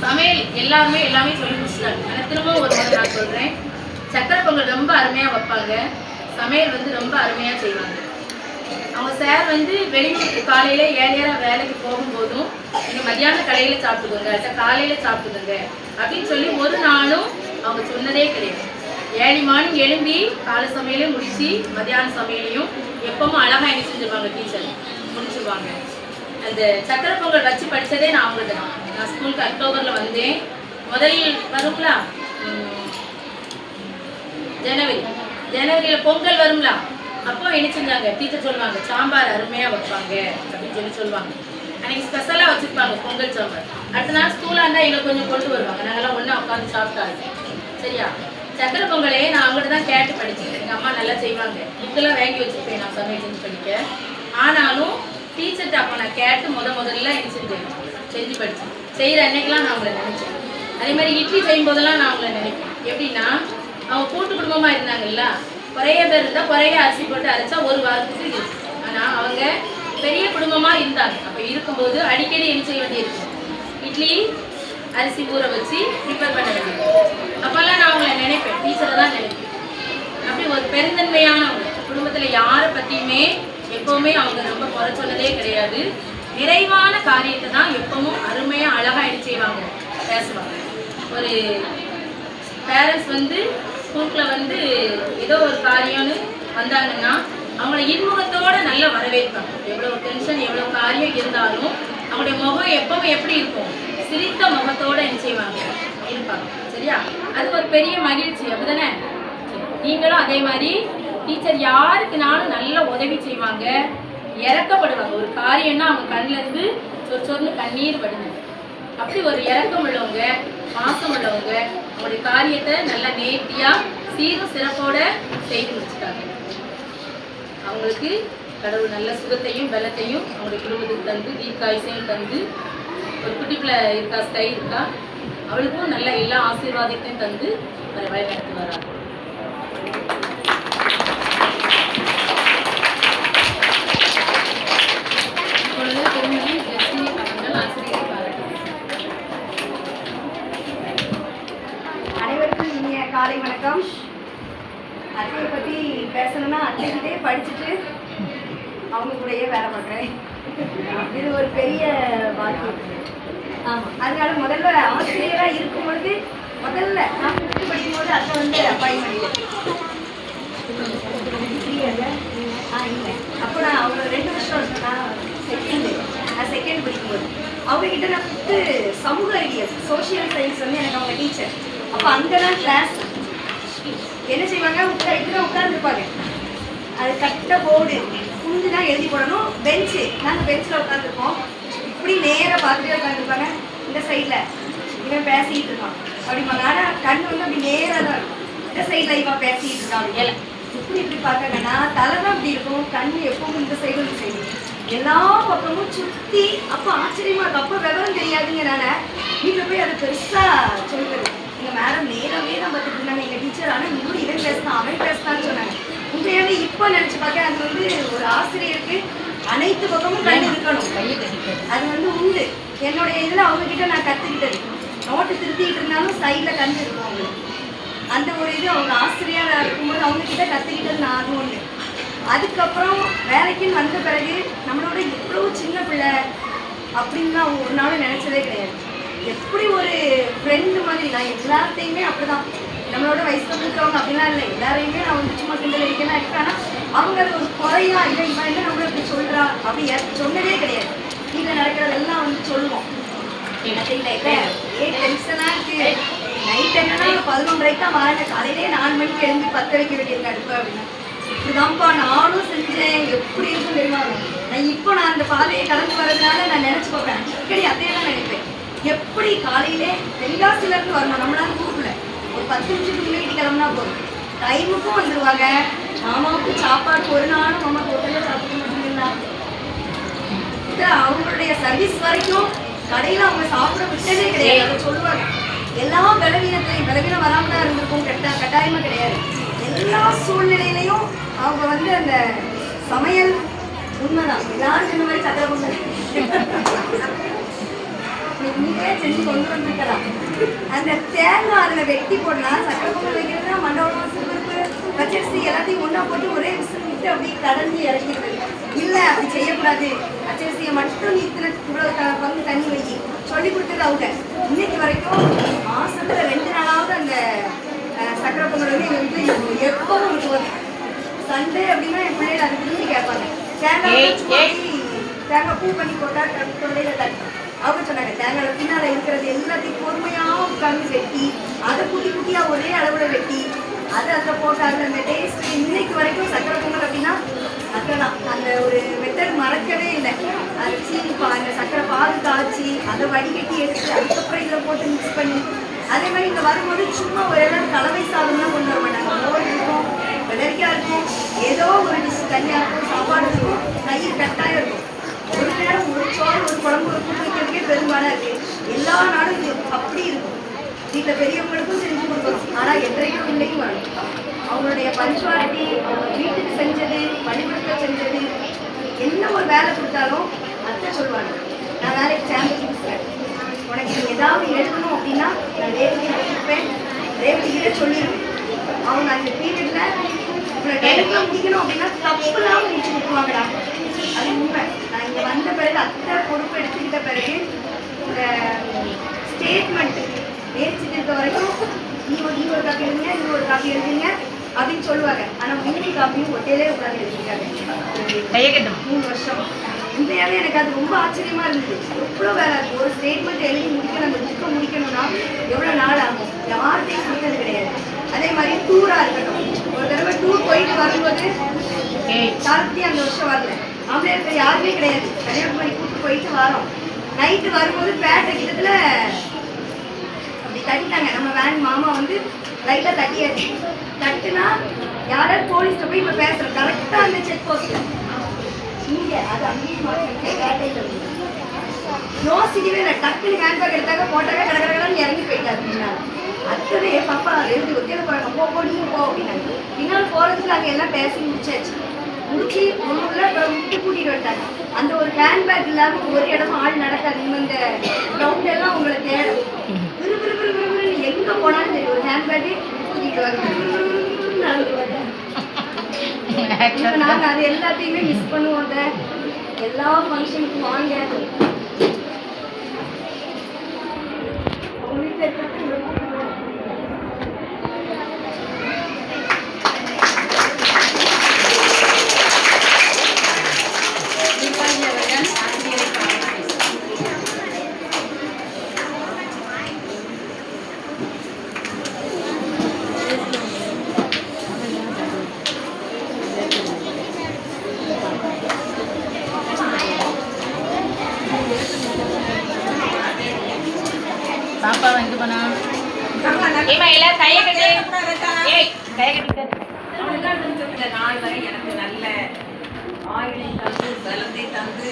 சமையல் எல்லாமே சொல்லி முடிச்சுட்டாங்க. ஆனால் திரும்பவும் ஒரு முறை நான் சொல்கிறேன், சக்கரை பொங்கல் ரொம்ப அருமையாக வைப்பாங்க, சமையல் ரொம்ப அருமையாக செய்வாங்க. அவங்க சார் வெளியூருக்கு காலையில் ஏழையாக வேலைக்கு போகும்போதும் நீங்கள் மத்தியான கடையில் சாப்பிட்டுக்கோங்க, காலையில் சாப்பிட்டுக்கோங்க அப்படின்னு சொல்லி ஒரு நாளும் அவங்க சொன்னதே கிடையாது. ஏர்லி மார்னிங் எழும்பி காலை சமையலையும் முடித்து மத்தியான சமையலையும் எப்பவும் அழகாக என்ன செஞ்சுருவாங்க, டீச்சர் முடிச்சுருவாங்க. அந்த சக்கரை பொங்கல் வச்சு படித்ததே நான் அவங்கள்ட்ட தான். நான் ஸ்கூலுக்கு அக்டோபரில் வந்தேன். முதல் வருங்களா, ஜனவரியில் பொங்கல் வருங்களா, அப்போ என்ன செஞ்சாங்க, டீச்சர் சொல்லுவாங்க சாம்பார் அருமையாக வைப்பாங்க அப்படின்னு சொல்லுவாங்க. அன்றைக்கி ஸ்பெஷலாக வச்சுருப்பாங்க பொங்கல் சாம்பார். அடுத்த நாள் ஸ்கூலாக இருந்தால் எங்களை கொஞ்சம் கொண்டு வருவாங்க, நாங்கள்லாம் ஒன்றா உட்காந்து சாப்பிட்டாங்க. சரியா, சக்கரை பொங்கலே நான் அவங்கள்ட்ட தான் கேட்டு படித்தேன். எங்கள் அம்மா நல்லா செய்வாங்க, புக்கெல்லாம் வாங்கி வச்சுருப்பேன் நான் சமையல் செஞ்சு படிக்க. ஆனாலும் டீச்சர்கிட்ட அப்போ நான் கேட்டு முதல்ல என்ன செஞ்சு படித்தேன். செய்கிற அன்னைக்கெலாம் நான் அவங்கள நினச்சேன். அதே மாதிரி இட்லி செய்யும் போதெல்லாம் நான் அவங்கள நினைப்பேன். எப்படின்னா அவங்க கூட்டு குடும்பமாக இருந்தாங்கல்ல, குறைய பேர் இருந்தால் குறைய அரிசி போட்டு அரைச்சா ஒரு வாரத்துக்கு இருக்கும். ஆனால் அவங்க பெரிய குடும்பமாக இருந்தாங்க. அப்போ இருக்கும்போது அடிக்கடி என்ன செய்ய வேண்டியிருக்கும், இட்லி அரிசி ஊற வச்சு ப்ரிப்பேர் பண்ண வேண்டியது. அப்போல்லாம் நான் அவங்கள நினைப்பேன், டீச்சரை தான் நினைப்பேன். அப்படி ஒரு பெருந்தன்மையானவங்க. குடும்பத்தில் யாரை பற்றியுமே எப்போவுமே அவங்க ரொம்ப குறை சொன்னதே கிடையாது. நிறைவான காரியத்தை தான் எப்பவும் அருமையாக அழகாக என்ன செய்வாங்க, பேசுவாங்க. ஒரு பேரண்ட்ஸ் ஸ்கூலுக்குள்ள ஏதோ ஒரு காரியம்னு வந்தாங்கன்னா அவங்கள இன்முகத்தோடு நல்லா வரவேற்பாங்க. எவ்வளோ டென்ஷன் எவ்வளோ காரியம் இருந்தாலும் அவங்களுடைய முகம் எப்பவும் எப்படி இருக்கும், சிரித்த முகத்தோடு என்ன செய்வாங்க, இருப்பாங்க. சரியா, அது ஒரு பெரிய மகிழ்ச்சி. அப்படிதானே, நீங்களும் அதே மாதிரி டீச்சர் யாருக்குனாலும் நல்ல உதவி செய்வாங்க, இறக்கப்படுவாங்க. ஒரு காரியம்னா அவங்க கண்ணிலேருந்து சொன்னு கண்ணீர் வடிங்க. அப்படி ஒரு இறக்கம் உள்ளவங்க. பாசம் உள்ளவங்க, அவங்களுடைய காரியத்தை நல்லா நேர்த்தியாக சீரும் சிறப்போட செய்து முடிச்சுட்டாங்க. அவங்களுக்கு கடவுள் நல்ல சுகத்தையும் பலத்தையும் அவங்களுடைய குடும்பத்துக்கு தந்து தீர்க்காயுசையும் தந்து, ஒரு குட்டி பிள்ளை இருக்கா, ஸ்கை இருக்கா, அவளுக்கும் நல்ல எல்லா ஆசீர்வாதத்தையும் தந்து அவரை வழிநடத்தி வராங்க. இப்பொழுது திருமணி லட்சுமி அவர்கள் ஆசிரியரை பாராட்டுகிறார். அனைவருக்கும் இனிய காலை வணக்கம். அத்தையை பற்றி பேசணும்னா அத்தைக்கிட்டே படிச்சுட்டு அவங்க கூடயே வேலை பார்க்குறேன். இது ஒரு பெரிய பாக்கியம். ஆமாம், அதனால முதல்ல ஆசிரியராக இருக்கும் பொழுது முதல்ல நான் 5th படிக்கும்போது அத்தை வந்து அப்பாயின்மெண்ட் இல்லை. அப்போ நான் அவங்க 2 வருஷம் நான் செகண்ட் படிக்கும்போது அவங்ககிட்ட நான் 5th சமூக அறிவியல் சோஷியல் சயின்ஸ் வந்து எனக்கு அவங்க டீச்சர். அப்போ அங்கே தான் கிளாஸ் என்ன செய்வாங்க, இப்படிதான் உட்கார்ந்துருப்பாங்க. அது கட்ட போர்டு குஞ்சு தான் எழுதி போடணும். பெஞ்சு, நாங்கள் பெஞ்சில் உட்காந்துருப்போம். இப்படி நேராக பார்த்துட்டே உட்காந்துருப்பாங்க. இந்த சைடில் இவன் பேசிக்கிட்டு இருக்கான் அப்படிம்பாங்க. ஆனால் கண் வந்து அப்படி நேராக தான் இருக்கும். இந்த சைடில் இவன் பேசிக்கிட்டு இருக்கான். ஏழை இப்படி பார்க்காங்க. நான் தலை தான் இப்படி இருக்கும், கண் எப்பவும் இந்த சைடு இந்த சைடு எல்லா பக்கமும் சுற்றி. அப்போ ஆச்சரியமா இருக்கும். அப்போ விவரம் தெரியாதுங்கனால வீட்டில் போய் அதை பெருசாக சொல்லுறது. எங்கள் மேடம் நேராகவே தான் பார்த்துட்டு இருந்தாங்க எங்கள் டீச்சர். ஆனால் இன்னும் இவன் பேசினான் அவன் பேசினான்னு சொன்னாங்க. உண்மையாகவே இப்போ நினச்சி பார்க்க அது வந்து ஒரு ஆசிரியருக்கு அனைத்து பக்கமும் கண் இருக்கணும். அது வந்து உண்டு. என்னுடைய இதில் அவங்கக்கிட்ட நான் கற்றுக்கிட்டது. நோட்டு திருத்திக்கிட்டு இருந்தாலும் சைடில் கண் இருக்கும் அவங்களுக்கு. அந்த ஒரு இது அவங்க ஆசிரியராக இருக்கும்போது அவங்கக்கிட்ட கற்றுக்கிட்டது நான் அது ஒன்று. அதுக்கப்புறம் வேலைக்குன்னு வந்த பிறகு நம்மளோட எவ்வளோ சின்ன பிள்ளை அப்படின்னு அவங்க ஒரு நாளும் நினச்சதே கிடையாது. எப்படி ஒரு ஃப்ரெண்டு மாதிரி. நான் எல்லாத்தையுமே அப்படி தான், நம்மளோட வயசுல கொடுக்குறவங்க அப்படிலாம் இல்லை. எல்லாரையுமே நான் வந்து சும்மா கிண்டல் அடிக்கலாம் இருக்கேன். ஆனால் அவங்க அது ஒரு குறையா இல்லை, இவன் என்ன நம்மளை இப்படி சொல்கிறா அப்படி சொன்னதே கிடையாது. வீட்டில் நடக்கிறதெல்லாம் வந்து சொல்லுவோம். இல்லை டென்ஷனாக இருக்குது. நைட் என்னன்னா 11:30 தான் வரேன். காலையிலே 4 மணிக்கு எழுந்து 10 வைக்க வேண்டியிருக்கு அடுப்பு அப்படின்னா. இப்படிதான்ப்பா நானும் செஞ்சேன். எப்படி இருக்கும் தெரியுமா? நான் அந்த பாதையை கடந்து வர்றதுனால நான் நினச்சி பார்ப்பேன். அடிக்கடி அதே தான் நினைப்பேன். எப்படி காலையிலே தென்காசிலேருந்து வரணும், நம்மளால ஊருக்குள்ள ஒரு 10 நிமிஷத்துக்கு முன்னாடி கிளம்புனா போதும். டைமுக்கும் வந்துடுவாங்க. மாமாவுக்கு சாப்பாடு ஒரு நாளும் மாமா ஹோட்டலில் சாப்பிட மாட்டீங்களா? அவங்களுடைய சர்வீஸ் வரைக்கும் கடையில் அவங்க சாப்பிட விட்டதே கிடையாது. அதை சொல்லுவாங்க. எல்லா பலவீனம் வராமல் தான் இருந்திருக்கும். கட்டாயமாக கிடையாது. எல்லா சூழ்நிலையிலையும் அவங்க வந்து அந்த சமையல் உண்மைதான். எல்லாரும் சொன்ன மாதிரி சக்கரை பொங்கல் நீங்களே செஞ்சு கொண்டு வந்துருக்கலாம். அந்த தேங்காய் அதில் வெட்டி போடலாம். சக்கரை பொங்கல் வைக்கிறதுனா மண்டபம் சிறுபருப்பு பச்சரிசி எல்லாத்தையும் ஒன்றா போட்டு ஒரே விசில் விட்டு அப்படியே கடந்து இறக்கிடுது. இல்லை அப்படி செய்யக்கூடாது, பச்சரிசியை மட்டும் நீ இவ்வளோ பங்கு தண்ணி வைக்கி சொல்லி கொடுத்தது அவங்க. இன்னைக்கு வரைக்கும் மாதத்துல 2 நாளாவது அந்த சக்கரை பொங்கல் வந்து எங்கள் வீட்டில் எப்பவும் இருக்கும். சண்டே அப்படின்னா என் பிள்ளைகள் அதை திரும்பி கேட்பாங்க. தேங்காய் பூ பண்ணி போட்டால் தொண்டையில் தட்டும். அவங்க சொன்னாங்க தேங்காய் பின்னால் இருக்கிறது எல்லாத்தையும் பொறுமையாக உட்காந்து வெட்டி அதை குட்டி குட்டியாக ஒரே அளவில் வெட்டி அதை அதில் போட்டாங்க. அந்த டேஸ்ட் இன்னைக்கு வரைக்கும் சக்கரை பொங்கல் அப்படின்னா அதுதான். அந்த ஒரு மெத்தட் மறக்கவே இல்லை. அது சீனி அந்த சக்கரை பால் காய்ச்சி அதை வடிகட்டி எடுத்து அதுக்கப்புறம் இதில் போட்டு மிக்ஸ் பண்ணி அதே மாதிரி இங்கே வரும்போது சும்மா ஒரு இடம் கலவை சாதம்லாம் கொண்டு வர மாட்டாங்க. மோர் இருக்கும், வெள்ளரிக்காய் இருக்கும், ஏதோ ஒரு டிஷ் தனியாக இருக்கும், சாப்பாடு இருக்கும், தயிர் கட்டாயம் இருக்கும். ஒரு நேரம் ஒரு சோறு ஒரு குழம்பு ஒரு கூட்டு வைக்கிறதுக்கே பெரும்பாலாக இருக்குது. எல்லா நாளும் இது அப்படி இருக்கும். வீட்டில் பெரியவங்களுக்கும் செஞ்சு கொடுக்கணும். ஆனால் என்றைக்கும் இன்னைக்கும் வரணும். அவங்களுடைய பஞ்சுவாலிட்டி, அவங்க வீட்டுக்கு செஞ்சது, பள்ளிக்கூடத்தில் செஞ்சது, என்ன ஒரு வேலை கொடுத்தாலும் அத்தை சொல்லுவாங்க. நான் வேலைக்கு சேர்ந்து கொடுக்குறேன், உனக்கு நீ ஏதாவது எழுதணும் அப்படின்னா நான் ரேவதியை கொடுப்பேன், ரேவதிக்கிட்ட சொல்லிடுவேன். அவங்க அந்த பீரியடில் உங்களை டைமுக்குலாம் முடிக்கணும் அப்படின்னா தப்புலாம் முடிச்சு கொடுக்குவாங்கடா. அது உண்மை. நான் இங்கே வந்த பிறகு அத்தை பொறுப்பு எடுத்துக்கிட்ட பிறகு இந்த ஸ்டேட்மெண்ட் நேர்ச்சிட்டு இருக்க வரைக்கும் நீ ஒரு காப்பி எழுதுங்க, நீ ஒரு காப்பி எழுதுங்க அப்படின்னு சொல்லுவாங்க. ஆனால் 3 காப்பியும் ஒட்டையிலே உட்காந்து எழுதிருக்காங்க 3 வருஷம். உண்மையாகவே எனக்கு அது ரொம்ப ஆச்சரியமாக இருந்தது. எவ்வளோ வேலை இருக்கும். ஒரு ஸ்டேட்மெண்ட் எழுதி முடிக்கணும், அந்த புக்கை முடிக்கணும்னா எவ்வளோ நாள் ஆகும். யார்கிட்டையும் கொடுத்தது கிடையாது. அதே மாதிரி டூராக இருக்கட்டும். ஒரு தடவை டூர் போயிட்டு வரும்போது சாரதி அந்த வருஷம் வரல, ஆம்பளையார் யாருமே கிடையாது. கன்னியாகுமரி கூப்பிட்டு போயிட்டு வரோம். நைட்டு வரும்போது பேட்டை கிட்டத்தில் அப்படி லைட்டா தட்டியாச்சு. தட்டுனா யாராவது போலீஸ்ல போய் இப்ப பேசுறோம் கரெக்டா அந்த செக் போஸ்ட் இங்க அது அங்கேயே மாட்டேன் யோசிக்கவே இல்லை. டக்குனு ஹேண்ட்பேக் எடுத்தாங்க போட்டாங்க கடற்கடன்னு இறங்கி போயிட்டாரு பின்னால். அத்தனை பாப்பா எழுதி ஒத்தியில போறாங்க போ நீங்க போ அப்படின்னாங்க. பின்னால் போறதுக்கு நாங்கள் எல்லாம் பேசி முடிச்சாச்சு. முடிச்சு ஒன்றுல அப்புறம் விட்டு கூட்டிட்டு வந்துட்டாங்க. அந்த ஒரு ஹேண்ட்பேக் இல்லாமல் ஒரு இடமும் ஆள் நடக்காது. இந்த கிரவுண்ட் எல்லாம் உங்களை தேடும். விறுவிறுவிறுவிறுன்னு எங்க போனாலும் சரி ஒரு ஹேண்ட்பேக்கு கூட்டிட்டு வாங்க. நாங்கள் அது எல்லாத்தையுமே மிஸ் பண்ணுவோம். எல்லா ஃபங்க்ஷனுக்கும் வாங்க. பாப்பா எங்க போனா ஏமா எல்லாம் கையை கட்டு ஏய் கையை கட்டிட்டு நாள் வரை எனக்கு நல்ல ஆயுளை தந்து பலத்தை தந்து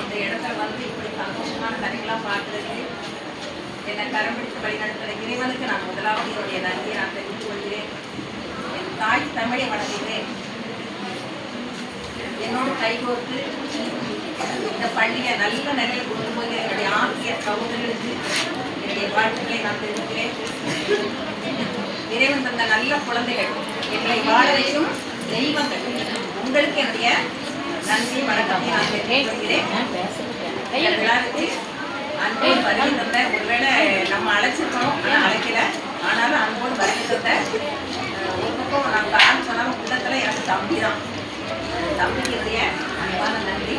இந்த இடத்துல வந்து இப்படி சந்தோஷமான கதைகளாக பார்க்கறது என்னை கரம் பிடித்து வழிநடத்துகிற இறைவனுக்கு நான் முதலாவது என்னுடைய நன்றியை நான் தெரிவித்துக் கொள்கிறேன். என் தாய் தமிழை வணங்குகிறேன். என்னோட கைகோர்த்து இந்த பள்ளியை நல்ல நிலையில் கொண்டு போய் என்னுடைய ஆசிரியர் சகோதரர்களுக்கு என்னுடைய வாழ்க்கையை நான் தெரிவிக்கிறேன். இறைவன் தந்த நல்ல குழந்தைகள் எங்களை வாழ வைக்கும் தெய்வங்கள் உங்களுக்கு என்னுடைய நன்றி வணக்கத்தை நான் தெரிவிக்கிறேன். விழாவுக்கு அன்போடு வருகை தந்த ஒருவேளை நம்ம அழைச்சிருக்கோம் ஆனால் அழைக்கல ஆனாலும் அன்போடு வருகை தந்த ஒரு பக்கம் நாங்கள் ஆள் சொன்னாலும் உள்ளத்தில் எனக்கு தம்பி தான். தம்பிக்கு என்னுடைய அன்பான நன்றி.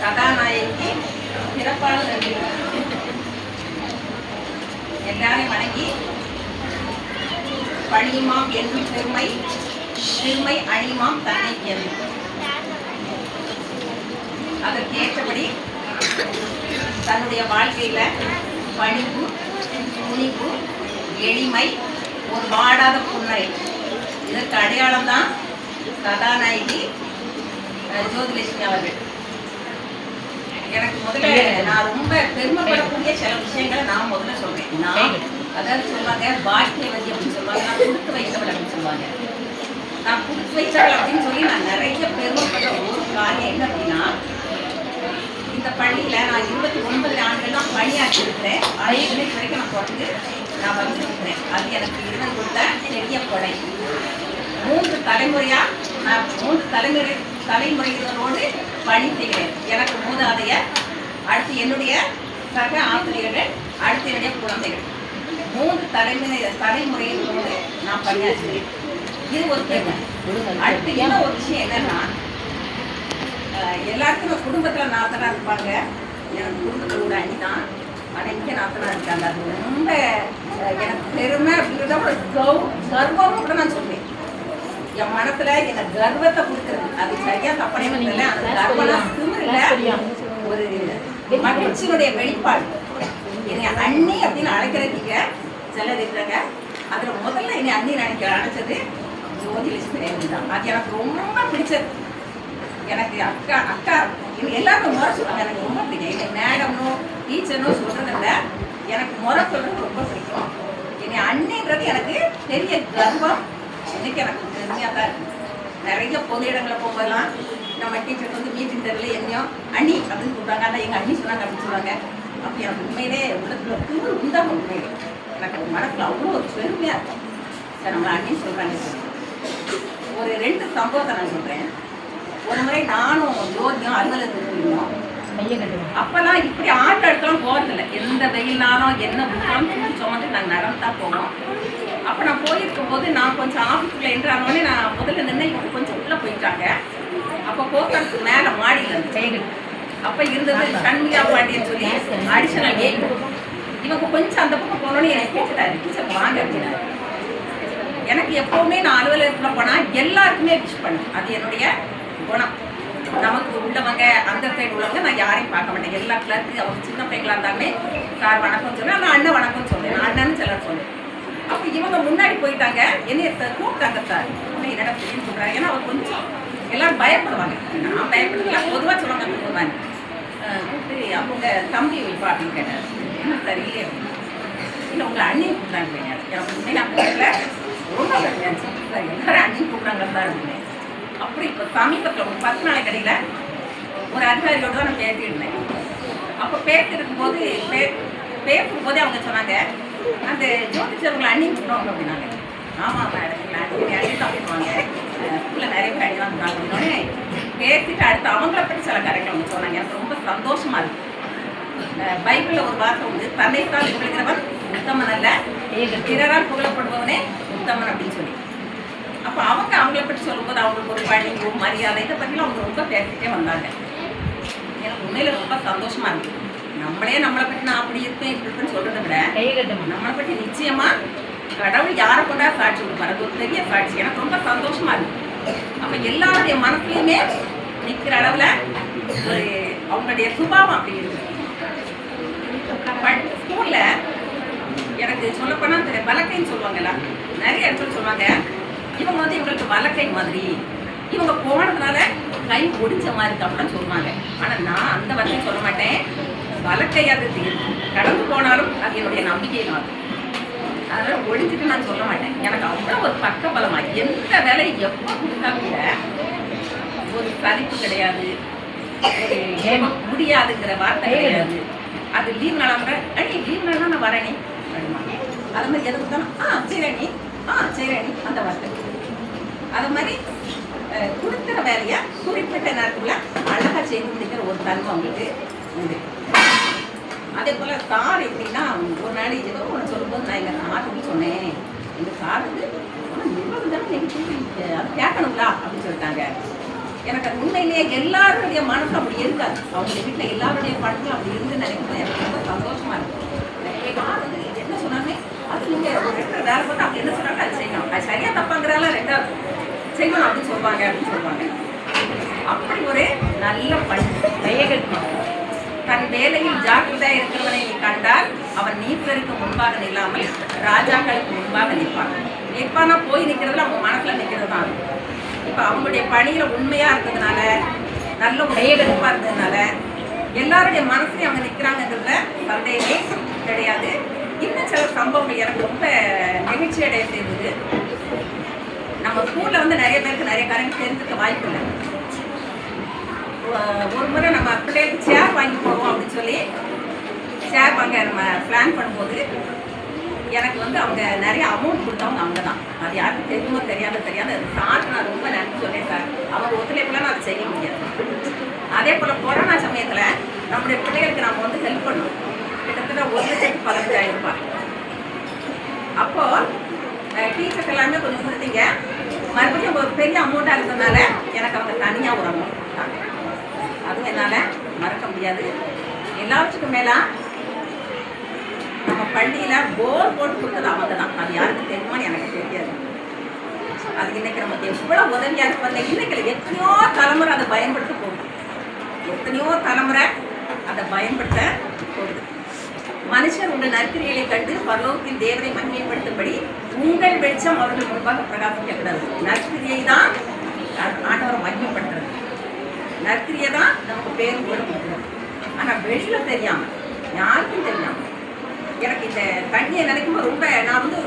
கதாநாயகி சிறப்பான நன்றி. எல்லாரையும் வணங்கி பழியுமாம் என்னும் பெருமை அழியுமாம் தன்னை கேள்வி. அதற்கேற்றபடி தன்னுடைய வாழ்க்கையில பணிவு துணிவு எளிமை ஒரு வாடாத புன்னகை இதற்கு அடையாளம் தான் கதாநாயகி ஜோதிலட்சுமி அவர்கள். எனக்கு முதல்ல நான் ரொம்ப பெருமைப்படக்கூடிய சில விஷயங்களை நான் முதல்ல சொல்றேன். நான் அதாவது சொல்லுவாங்க பாக்கியவதி அப்படின்னு சொல்லுவாங்க, நான் கொடுத்து வைத்தவள் அப்படின்னு சொல்லுவாங்க. நான் கொடுத்து வைத்தவள் அப்படின்னு சொல்லி நான் நிறைய பெருமைப்படுற ஒரு காரியம் என்ன அப்படின்னா, இந்த பள்ளியில நான் 29 ஆண்டுகள் தான் பணியாற்றி இருக்கிறேன். ஆனால் இன்னைக்கு வரைக்கும் நான் தொடர்ந்து நான் வந்துருக்கிறேன். அது எனக்கு இறைவன் கொடுத்த பெரிய கொடை. 3 தலைமுறையா நான் 3 தலைமுறைகளோடு பணி செய்கிறேன். எனக்கு மூதாதையர், அடுத்து என்னுடைய சக ஆசிரியர்கள், அடுத்து என்னுடைய குழந்தைகள் 3 தலைமுறைகளோடு நான் பணியாற்றுகிறேன். இது ஒரு பெருமை. அடுத்து இன்னும் ஒரு விஷயம் என்னன்னா, எல்லாருக்குமே குடும்பத்தில் நாத்தனா இருப்பாங்க. எனக்கு குடும்பத்தோட அணி தான். ஆனால் இங்கே நாத்தனா இருக்காங்க. அது ரொம்ப எனக்கு பெருமை அப்படின்றத ஒரு கர்வம் கூட நான் சொல்லுவேன். என் மனத்துல எனக்கு கர்வத்தை கொடுக்குறது அது சரியா தப்பனே இல்லை. அந்த கர்வம் திமிரில்ல, ஒரு மகிழ்ச்சியினுடைய வெளிப்பாடு. என்னை அண்ணி அப்படின்னு அழைக்கிறதுக்கு சிலர் இருக்கிறாங்க. அதுல முதல்ல என்னை அண்ணி அழைச்சது ஜோதிலட்சுமி தான். அது எனக்கு ரொம்ப பிடிச்சது. எனக்கு அக்கா எல்லாருமே முறை சொல்லுவாங்க. எனக்கு ரொம்ப பிடிக்கும். என்னை மேடம்னோ டீச்சர்னோ சொல்றதை விட எனக்கு முறை சொல்றது ரொம்ப பிடிக்கும். என்னை அண்ணின்றது எனக்கு பெரிய கர்வம். இன்னைக்கு எனக்கு பெருமையாக தான் இருக்கு. நிறைய பொது இடங்களில் போகும்போதெல்லாம் நம்ம டீச்சர் வந்து மீட்டிங் தெரியல என்னையோ அண்ணி அப்படின்னு சொல்கிறாங்க. ஆனால் எங்கள் அண்ணி சொன்னாங்க அப்படின்னு சொல்லுவாங்க. அப்போ எனக்கு உண்மையிலே உள்ளத்துல திரு உண்டாக உண்மையிலே எனக்கு மனசில் அவ்வளோ ஒரு பெருமையாக இருக்கும். சார் நம்மளை அண்ணின்னு சொல்கிறாங்க. ஒரு 2 சம்பவத்தை நான் சொல்கிறேன். ஒரு முறை நானும் ஜோதியும் அலுவலகத்துக்கு போயிருந்தோம். அப்பெல்லாம் இப்படி ஆட்டோ எடுத்தாலும் போகிறதில்ல. எந்த வெயில்னாலும் என்ன புக்காலும் தூக்கி சுமந்து நாங்கள் நடந்து தான் போவோம். அப்போ நான் போயிருக்கும் போது நான் கொஞ்சம் ஆஃபீஸில் என்ட்ரானோடனே நான் முதல்ல நின்று இவங்க கொஞ்சம் உள்ளே போயிட்டாங்க. அப்போ போக்குவரத்து மேலே மாடியில் இருந்து அப்போ இருந்தது சண்மிகா பாண்டியன்னு சொல்லி அடிஷனல் கேட். இவங்க கொஞ்சம் அந்த பக்கம் போனோன்னே எனக்கு கேட்டுட்டாரு, டீச்சர் வாங்க அப்படின்னாரு. எனக்கு எப்போவுமே நான் அலுவலகத்தில் போனால் எல்லாருக்குமே விஷ் பண்ணேன். அது என்னுடைய குணம். நமக்கு உள்ளவங்க அந்த சைடு உள்ளவங்க நான் யாரையும் பார்க்க மாட்டேன். எல்லா கிளர்க்கு அவங்க சின்ன பையங்களாக இருந்தாலுமே சார் வணக்கம் சொன்னேன், நான் அண்ணன் வணக்கம் சொல்றேன், நான் அண்ணன்னு சிலர் சொல்றேன். அப்போ இவங்க முன்னாடி போயிட்டாங்க, என்னைய கூப்பிட்டாங்க சார். என்னடா செய்யன்னு சொல்கிறாங்க. ஏன்னா அவர் கொஞ்சம் எல்லாரும் பயப்படுவாங்க. நான் பயப்படுறதுல பொதுவாக சொல்லுவாங்க போதுவாங்க. கூப்பிட்டு அவங்க தம்பி வைப்பா அப்படின்னு கேட்டார். என்ன சார் இல்லையே இல்லை உங்களை அண்ணியும் கூப்பிட்றாங்க. எனக்கு உண்மையில அந்த நேரத்தில் ரொம்ப சார் எல்லாரும் அண்ணியும் கூப்பிட்றாங்க சார் அப்படின்னு. அப்படி இப்போ சமீபத்தில் ஒரு 10 நாளைக்கு இடையில ஒரு அதிகாரியோடு தான் நான் பேசிட்டு இருந்தேன். அப்போ பேசிருக்கும்போது பேசும்போதே அவங்க சொன்னாங்க, அந்த ஜோதிச்சவங்களை அண்ணி கூப்பிடுவாங்க அப்படின்னாங்க. ஆமாம் மேடம் அண்ணி தான் பேசுவாங்க, ஸ்கூலில் நிறைய பேர் அண்ணி தான் கூப்பிடுவாங்க அப்படின்னோடனே பேசிட்டு அடுத்து அவங்கள பற்றி சில கரெக்டாக அவங்க சொன்னாங்க. எனக்கு ரொம்ப சந்தோஷமாக இருக்குது. பைபிளில் ஒரு வார்த்தை உண்டு, தன்னைத்தான் புகழ்கிறவன் உத்தமன் அல்ல, பிறரால் புகழப்படுபவனே உத்தமன் அப்படின்னு சொல்லி. அப்போ அவங்கள பற்றி சொல்லும்போது அவங்களுக்கு ஒரு பணிவு மரியாதை இதை பற்றிலாம் அவங்க ரொம்ப பேசிட்டே வந்தாங்க. எனக்கு உண்மையில ரொம்ப சந்தோஷமா இருக்கு. நம்மளை பற்றி நான் அப்படி இருப்பேன் இப்படி இருக்குன்னு சொல்றதை விட நம்மளை பற்றி நிச்சயமா கடவுள் யாரை கொண்டா சாட்சி கொடுப்பாரு, அது ஒரு பெரிய சாட்சி. எனக்கு ரொம்ப சந்தோஷமா இருக்கு. அப்ப எல்லாருடைய மனசுலையுமே நிற்கிற அளவுல ஒரு அவங்களுடைய சுபாவம் அப்படி இருக்கு. ஸ்கூல்ல எனக்கு சொல்லப்போனா அந்த வலக்கைன்னு சொல்லுவாங்கல்ல, நிறைய இடத்துல சொல்லுவாங்க இவங்க வந்து இவங்களுக்கு வலக்கை மாதிரி, இவங்க போனதுனால கை ஒடிச்ச மாதிரி அப்படின்னு சொல்லுவாங்க. ஆனால் நான் அந்த வார்த்தையை சொல்ல மாட்டேன். வலக்கை அது கடந்து போனாலும் அது என்னுடைய நம்பிக்கை தான். அதனால ஒடிஞ்சிட்டு நான் சொல்ல மாட்டேன். எனக்கு அவ்வளோ ஒரு பக்க பலமா எந்த வேலையை எப்போ கொடுத்தா கூட ஒரு சலிப்பு கிடையாது, ஒரு முடியாதுங்கிற வார்த்தை கிடையாது. அது லீவ் நாளாக கூட அண்ணி லீவ் நாள் நான் வரேனே அப்படிமா. அது மாதிரி எது கொடுத்தாலும் சரி அண்ணி அந்த வார்த்தை. அது மாதிரி கொடுக்குற வேலையை குறிப்பிட்ட நேரத்தில் அழகாக செய்து முடிக்கிற ஒரு தன்மை அவங்களுக்கு உண்டு. அதே போல் சார் எப்படின்னா ஒரு நாள் ஏதோ ஒன்று சொல்லும்போது நான் எங்கள் சாருக்கு சொன்னேன், எங்கள் சாருக்கு நிர்வாகம் தானே நெகட்டிவ் அது கேட்கணுங்களா அப்படின்னு சொல்லிட்டாங்க. எனக்கு அது உண்மையிலேயே எல்லாருடைய மனசு அப்படி இருக்காது. அவங்க வீட்டில் எல்லாருடைய பணமும் அப்படி இருந்து நினைக்கிறது எனக்கு ரொம்ப சந்தோஷமாக இருக்கும். என்ன சொன்னாங்க அது நீங்கள் ஒரு 2 வேலை போட்டு அப்படி என்ன சொன்னாங்க அது செய்யணும், அது சரியாக தப்பாங்கிறால 2ஆவது செய்யணும் அப்படின்னு சொல்லுவாங்க. அப்படி ஒரு நல்ல பணி. தன் வேலையில் ஜாக்கிரதையாக இருக்கிறவனை நீ கண்டால் அவன் நீச்சருக்கு முன்பாக நில்லாமல் ராஜாக்களுக்கு முன்பாக நிற்பானா போய் நிற்கிறதுல அவங்க மனசில் நிற்கிறது தான். இப்போ அவங்களுடைய பணியில் உண்மையாக இருந்ததுனால நல்ல உடையெடுப்பாக இருந்ததுனால எல்லாருடைய மனசுலையும் அவங்க நிற்கிறாங்கிறதுல சந்தேகமே கிடையாது. இன்னும் சில சம்பவங்கள் எனக்கு ரொம்ப நெகிழ்ச்சி அடைய செய்தது. நம்ம ஸ்கூலில் வந்து நிறைய பேருக்கு நிறைய காரியங்கள் தெரிஞ்சுக்க வாய்ப்பு இல்லை. ஒரு முறை நம்ம பிள்ளைகளுக்கு சேர் வாங்கி போடுவோம் அப்படின்னு சொல்லி சேர் வாங்க நம்ம பிளான் பண்ணும்போது எனக்கு வந்து அவங்க நிறைய அமௌண்ட் கொடுத்தவங்க அவங்க தான். அது யாருக்கும் தெரியுமோ தெரியாத அது சார்ட்டு நான் ரொம்ப நன்றி சொன்னேன் சார். அவங்க ஒத்துழைப்புலாம் நான் அதை செய்ய முடியாது. அதே போல் கொரோனா சமயத்தில் நம்முடைய பிள்ளைகளுக்கு நம்ம வந்து ஹெல்ப் பண்ணோம். கிட்டத்தட்ட 1,15,000 ரூபாய். அப்போது டீச்சர்ஸ் எல்லாமே கொஞ்சம் கொடுத்தீங்க. மறுபடியும் ஒரு பெரிய அமௌண்ட்டாக இருந்ததுனால எனக்கு அவங்க தனியாக ஒரு அமௌண்ட் கொடுத்தாங்க. அதுவும் என்னால் மறக்க முடியாது. எல்லாத்துக்கும் மேலே நம்ம பள்ளியில் போர் போட்டு கொடுத்தது அவங்க தான். அது யாருக்கு தெரியுமான்னு எனக்கு தெரியாது. அது இன்னைக்கு நமக்கு எவ்வளோ உதவியாக இருப்பாங்க. இன்னைக்கு எத்தனையோ தலைமுறை அதை பயன்படுத்த போகுது. மனுஷர் உங்கள் நற்கிரியலை கண்டு பரலோகத்தில் தேவனை மகிமைப்படுத்தும்படி உங்கள் வெளிச்சம் அவர்கள் முன்பாக பிரகாசிக்கக்கூடாது. நற்கிரியை தான் ஆண்டவரை மகிமைப்படுத்துறது. நற்கிரியை தான் நமக்கு பேர் கூட கொடுக்குறது. ஆனால் வெளியில் தெரியாமல் யாருக்கும் தெரியாமல் எனக்கு இந்த தண்ணியை நினைக்கும்போது ரொம்ப நான் வந்து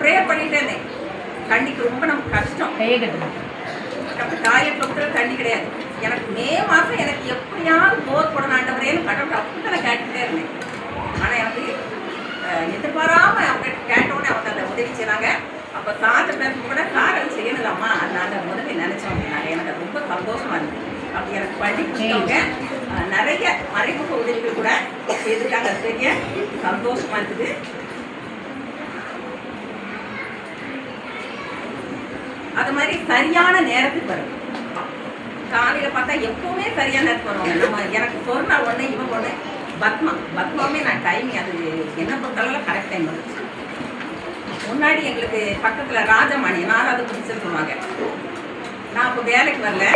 ப்ரேயர் பண்ணிகிட்டே இருந்தேன். தண்ணிக்கு ரொம்ப நமக்கு கஷ்டம். அப்புறம் டாய்லெட்டில் கூட தண்ணி கிடையாது. எனக்கு மே மாதம் எனக்கு எப்படியாவது போர் போடணும் ஆண்டவரேன்னு கடவுள் அப்படி நான் கேட்டுகிட்டே இருந்தேன். ஆனால் எனக்கு எதிர்பாராமல் அவங்க கேட்டோடனே அவங்க அந்த உதவி செய்கிறாங்க. அப்போ சார்ட்ட பேருக்கு கூட காரணம் செய்யணுதாம்மா அந்த அந்த உதவி நினச்சோம் அப்படின்னாங்க. எனக்கு அது ரொம்ப சந்தோஷமாக இருந்துச்சு. அப்படி எனக்கு பள்ளி கொடுத்தவங்க நிறைய மறைமுக உதவிகள் கூட செய்திருக்காங்க. அது பெரிய சந்தோஷமாக இருக்குது. அது மாதிரி சரியான நேரத்துக்கு வரும். காலையில் பார்த்தா எப்பவுமே சரியான நேரத்துக்கு வருவாங்க. நம்ம எனக்கு சொன்னா ஒன்று இவங்க ஒன்று பத்மாவே நான் டைமிங் அது என்ன பொறுத்தளவில் கரெக்ட் டைம் வந்துச்சு. முன்னாடி எங்களுக்கு பக்கத்தில் ராஜமாணி 4வது பிடிச்சது சொல்லுவாங்க. நான் இப்போ வேலைக்கு வரல.